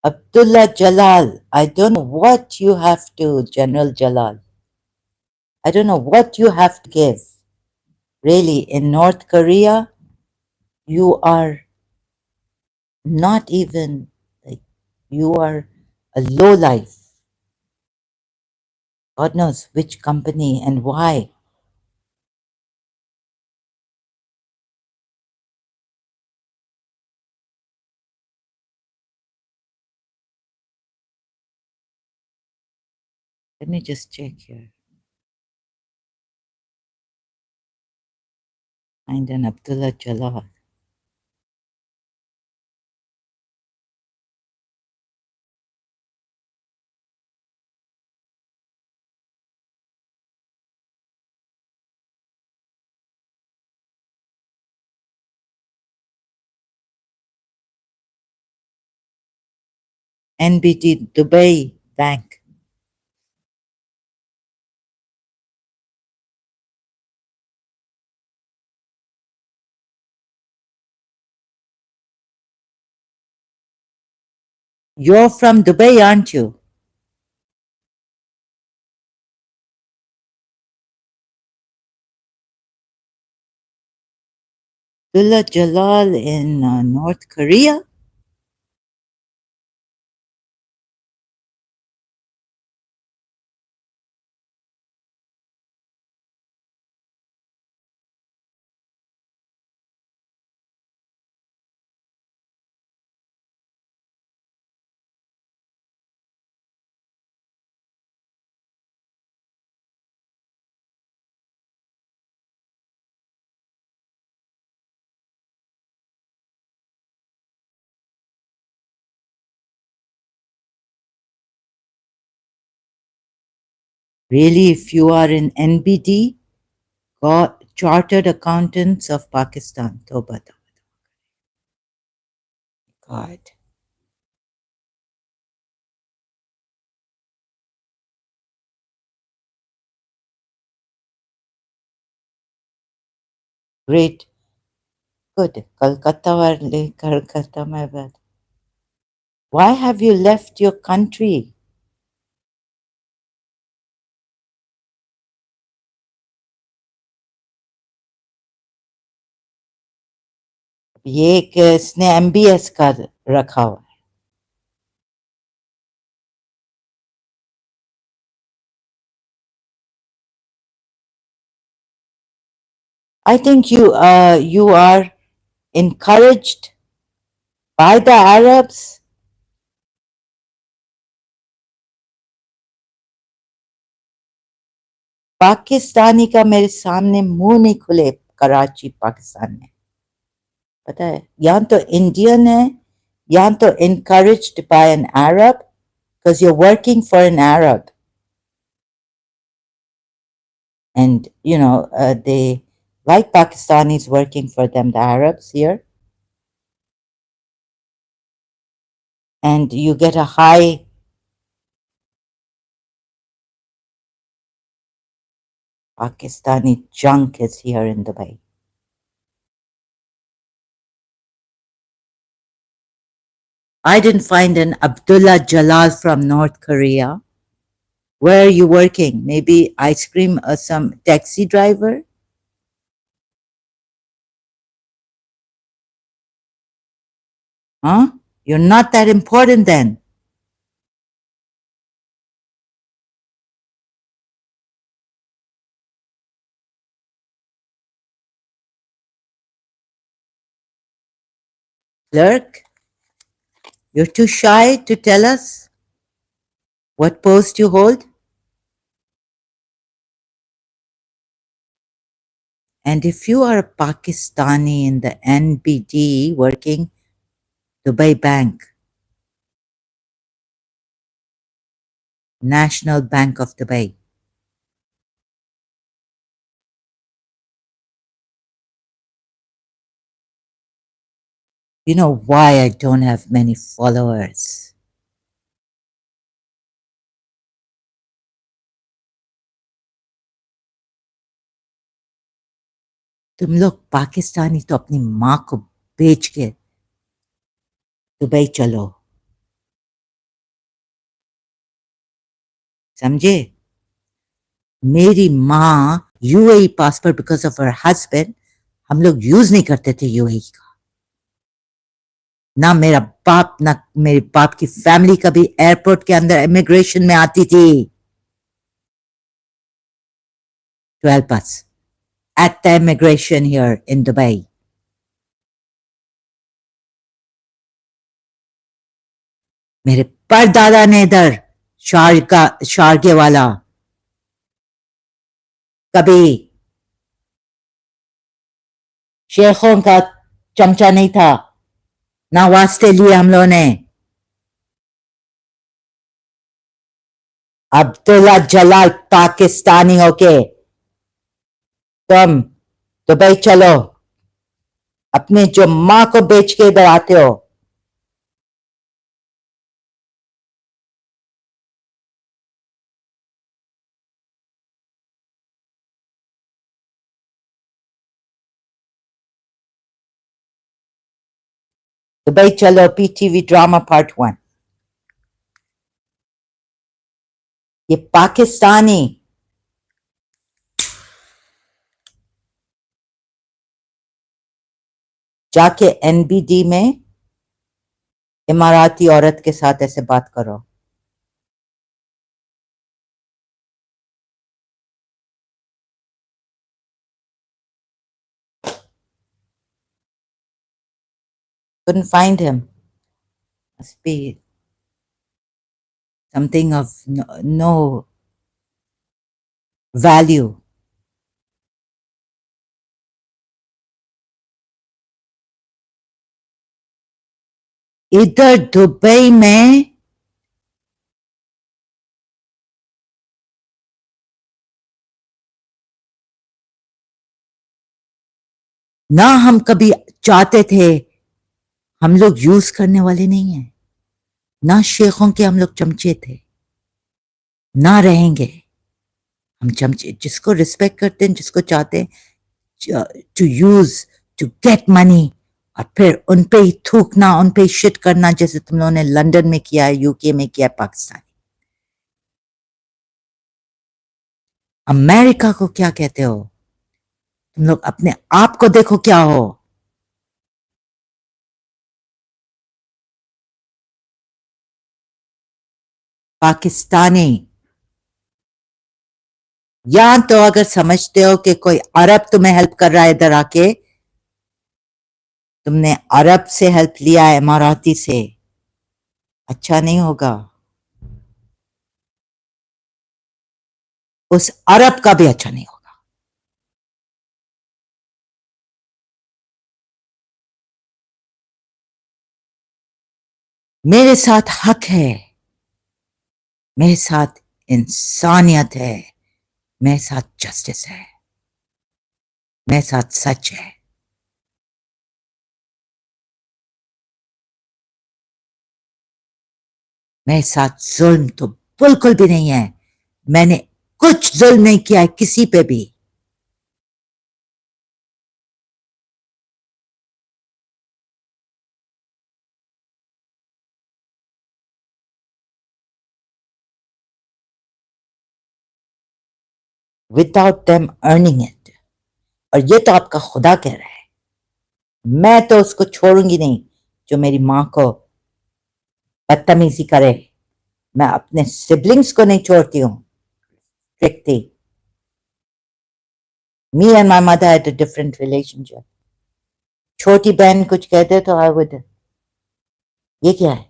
Abdullah Jalal. I don't know what you have to, General Jalal. I don't know what you have to give. Really, in North Korea, you are not even, like, you are a low life. God knows which company and why. Let me just check here. Find an Abdullah Jalal. NBT Dubai Bank. You're from Dubai, aren't you? Abdullah Jalal in North Korea? Really, if you are in NBD, Chartered Accountants of Pakistan. Toba, toba. God. Great. Good. Kolkata वाले Kolkata में बात. Why have you left your country? ये कि इसने MBS का रखा हुआ. I think you are encouraged by the Arabs. Pakistani का मेरे सामने मुंह नहीं खुले कराची पाकिस्तान में. पता है यहाँ तो इंडियन है यहाँ तो encouraged by an Arab because you're working for an Arab and they like Pakistanis working for them, the Arabs here, and you get a high Pakistani junk is here in Dubai. I didn't find an Abdullah Jalal from North Korea. Where are you working? Maybe ice cream or some taxi driver? Huh? You're not that important then. Clerk, you're too shy to tell us what post you hold? And if you are a Pakistani in the NBD working Dubai Bank, National Bank of Dubai, you know why I don't have many followers? तुम लोग पाकिस्तानी तो अपनी माँ को बेच के Dubai चलो समझे मेरी माँ UAE passport because of her husband हम लोग यूज नहीं करते थे यूएई का ना मेरा बाप ना मेरे बाप की फैमिली कभी एयरपोर्ट के अंदर इमिग्रेशन में आती थी to help us at the immigration here in Dubai. मेरे परदादा ने इधर शारगे वाला कभी शेखों का चमचा नहीं था ना वास्ते लिए हम लोगों ने अब्दुल्ला जलाल पाकिस्तानी होके तुम दुबई चलो अपने जो माँ को बेच के इधर आते हो दुबई चलो पीटीवी ड्रामा पार्ट 1 ये पाकिस्तानी जाके एनबीडी में इमाराती औरत के साथ ऐसे बात करो couldn't find him must be something of no value इधर दुबई में ना हम कभी चाहते थे, हम लोग यूज करने वाले नहीं हैं, ना शेखों के हम लोग चमचे थे, ना रहेंगे। हम चमचे जिसको रिस्पेक्ट करते हैं, जिसको चाहते हैं to use, to get money, और फिर उन पे ही थूकना, उन पे ही शिट करना, जैसे तुम लोगों ने लंदन में किया है, यूके में किया है, पाकिस्तान। अमेरिका को क्या कहते हो तुम लोग? अपने आप को देखो क्या हो। पाकिस्तानी। या तो अगर समझते हो कि कोई अरब तुम्हें हेल्प कर रहा है इधर आके, तुमने अरब से हेल्प लिया है, इमाराती से, अच्छा नहीं होगा। उस अरब का भी अच्छा नहीं होगा। मेरे साथ हक है, मेरे साथ इंसानियत है, मेरे साथ जस्टिस है, मेरे साथ सच है। मेरे साथ जुल्म तो बिल्कुल भी नहीं है। मैंने कुछ जुल्म नहीं किया है किसी पे भी। Without them earning it. और ये तो आपका खुदा कह रहा है। मैं तो उसको छोड़ूंगी नहीं जो मेरी मां को बदतमीजी करे। मैं अपने सिबलिंग्स को नहीं छोड़ती हूँ। देखती, me and my mother had a different relationship. छोटी बहन कुछ कहते तो आई वुड, ये क्या है?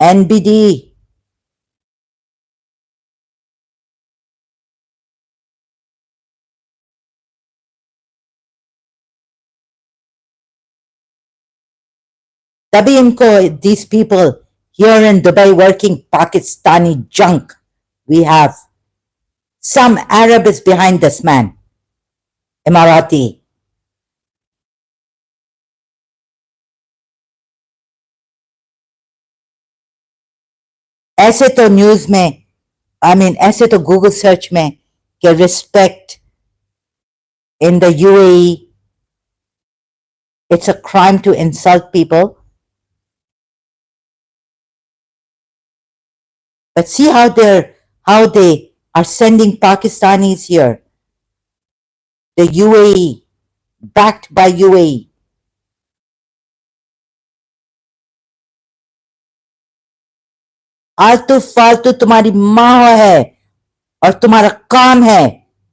एनबीडी। तभी इनको, these people here in Dubai working Pakistani junk, we have some Arab is behind this man, Emirati. ऐसे तो न्यूज में, आई मीन ऐसे तो गूगल सर्च में कि respect in the UAE, it's a crime to insult people. But see how they are sending Pakistanis here, the UAE, backed by UAE. आलतू फालतू तुम्हारी माँ है, और तुम्हारा काम है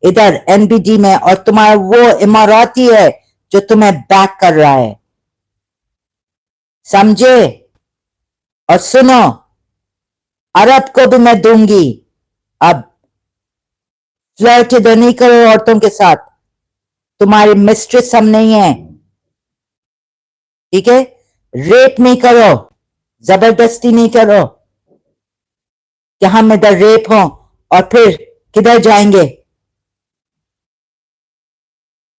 इधर एनबीडी में, और तुम्हारा वो इमाराती है जो तुम्हें बैक कर रहा है। समझे? और सुनो, अरब को भी मैं दूंगी। अब फ्लर्ट इधर नहीं करो औरतों के साथ। तुम्हारी मिस्ट्रेस हम नहीं है, ठीक है? रेप नहीं करो, जबरदस्ती नहीं करो कि हम इधर रेप हो और फिर किधर जाएंगे?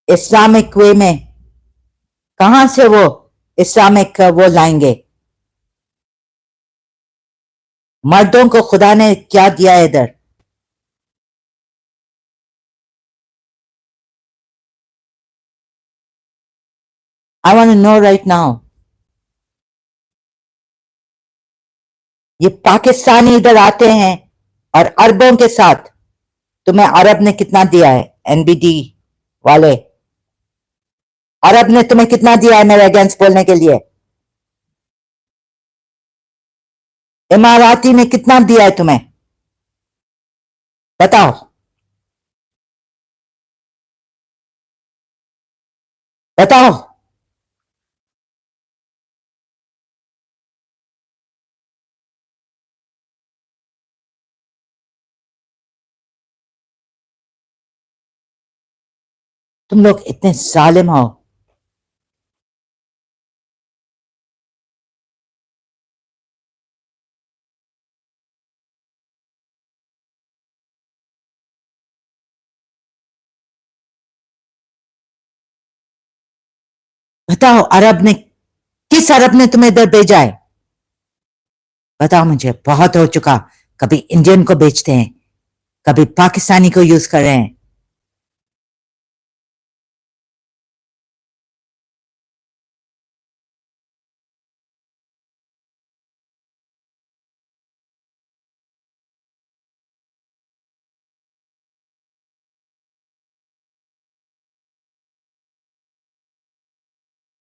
इस्लामिक वे में कहां से वो इस्लामिक वो लाएंगे? मर्दों को खुदा ने क्या दिया है इधर? I want to know right now. ये पाकिस्तानी इधर आते हैं और अरबों के साथ, तुम्हें अरब ने कितना दिया है? एनबीडी वाले अरब ने तुम्हें कितना दिया है मेरे अगेंस्ट बोलने के लिए? इमाराती ने कितना दिया है तुम्हें? बताओ। बताओ। तुम लोग इतने जालिम हो। बताओ, किस अरब ने तुम्हें इधर भेजा है? बताओ मुझे, बहुत हो चुका। कभी इंडियन को बेचते हैं, कभी पाकिस्तानी को यूज कर रहे हैं।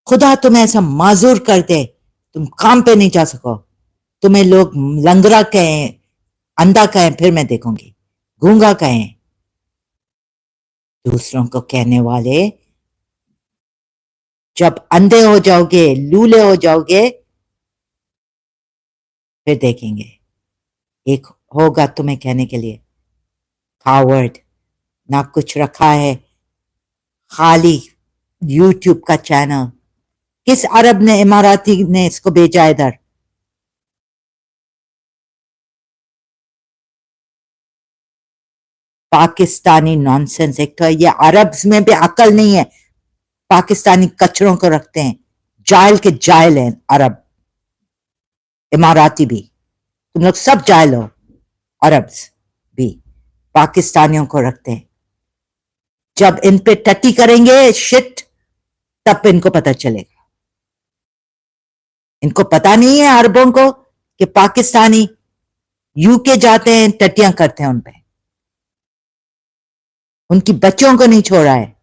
खुदा तुम्हें ऐसा माजूर कर दे, तुम काम पे नहीं जा सको। तुम्हें लोग लंगड़ा कहें, अंधा कहें, फिर मैं देखूंगी। गूंगा कहें, दूसरों को कहने वाले। जब अंधे हो जाओगे, लूले हो जाओगे, फिर देखेंगे। एक होगा तुम्हें कहने के लिए, कावर्ड। ना कुछ रखा है, खाली यूट्यूब का चैनल। किस अरब ने, इमाराती ने इसको भेजा इधर? पाकिस्तानी नॉनसेंस। एक तो ये अरब्स में भी अकल नहीं है, पाकिस्तानी कचरों को रखते हैं। जाहिल के जाहिल हैं अरब, इमाराती भी। तुम लोग सब जाहिल हो। अरब्स भी पाकिस्तानियों को रखते हैं। जब इन पे टट्टी करेंगे शिट, तब इनको पता चलेगा। इनको पता नहीं है अरबों को कि पाकिस्तानी यूके जाते हैं, टट्टियां करते हैं उन पे। उनकी बच्चों को नहीं छोड़ा है।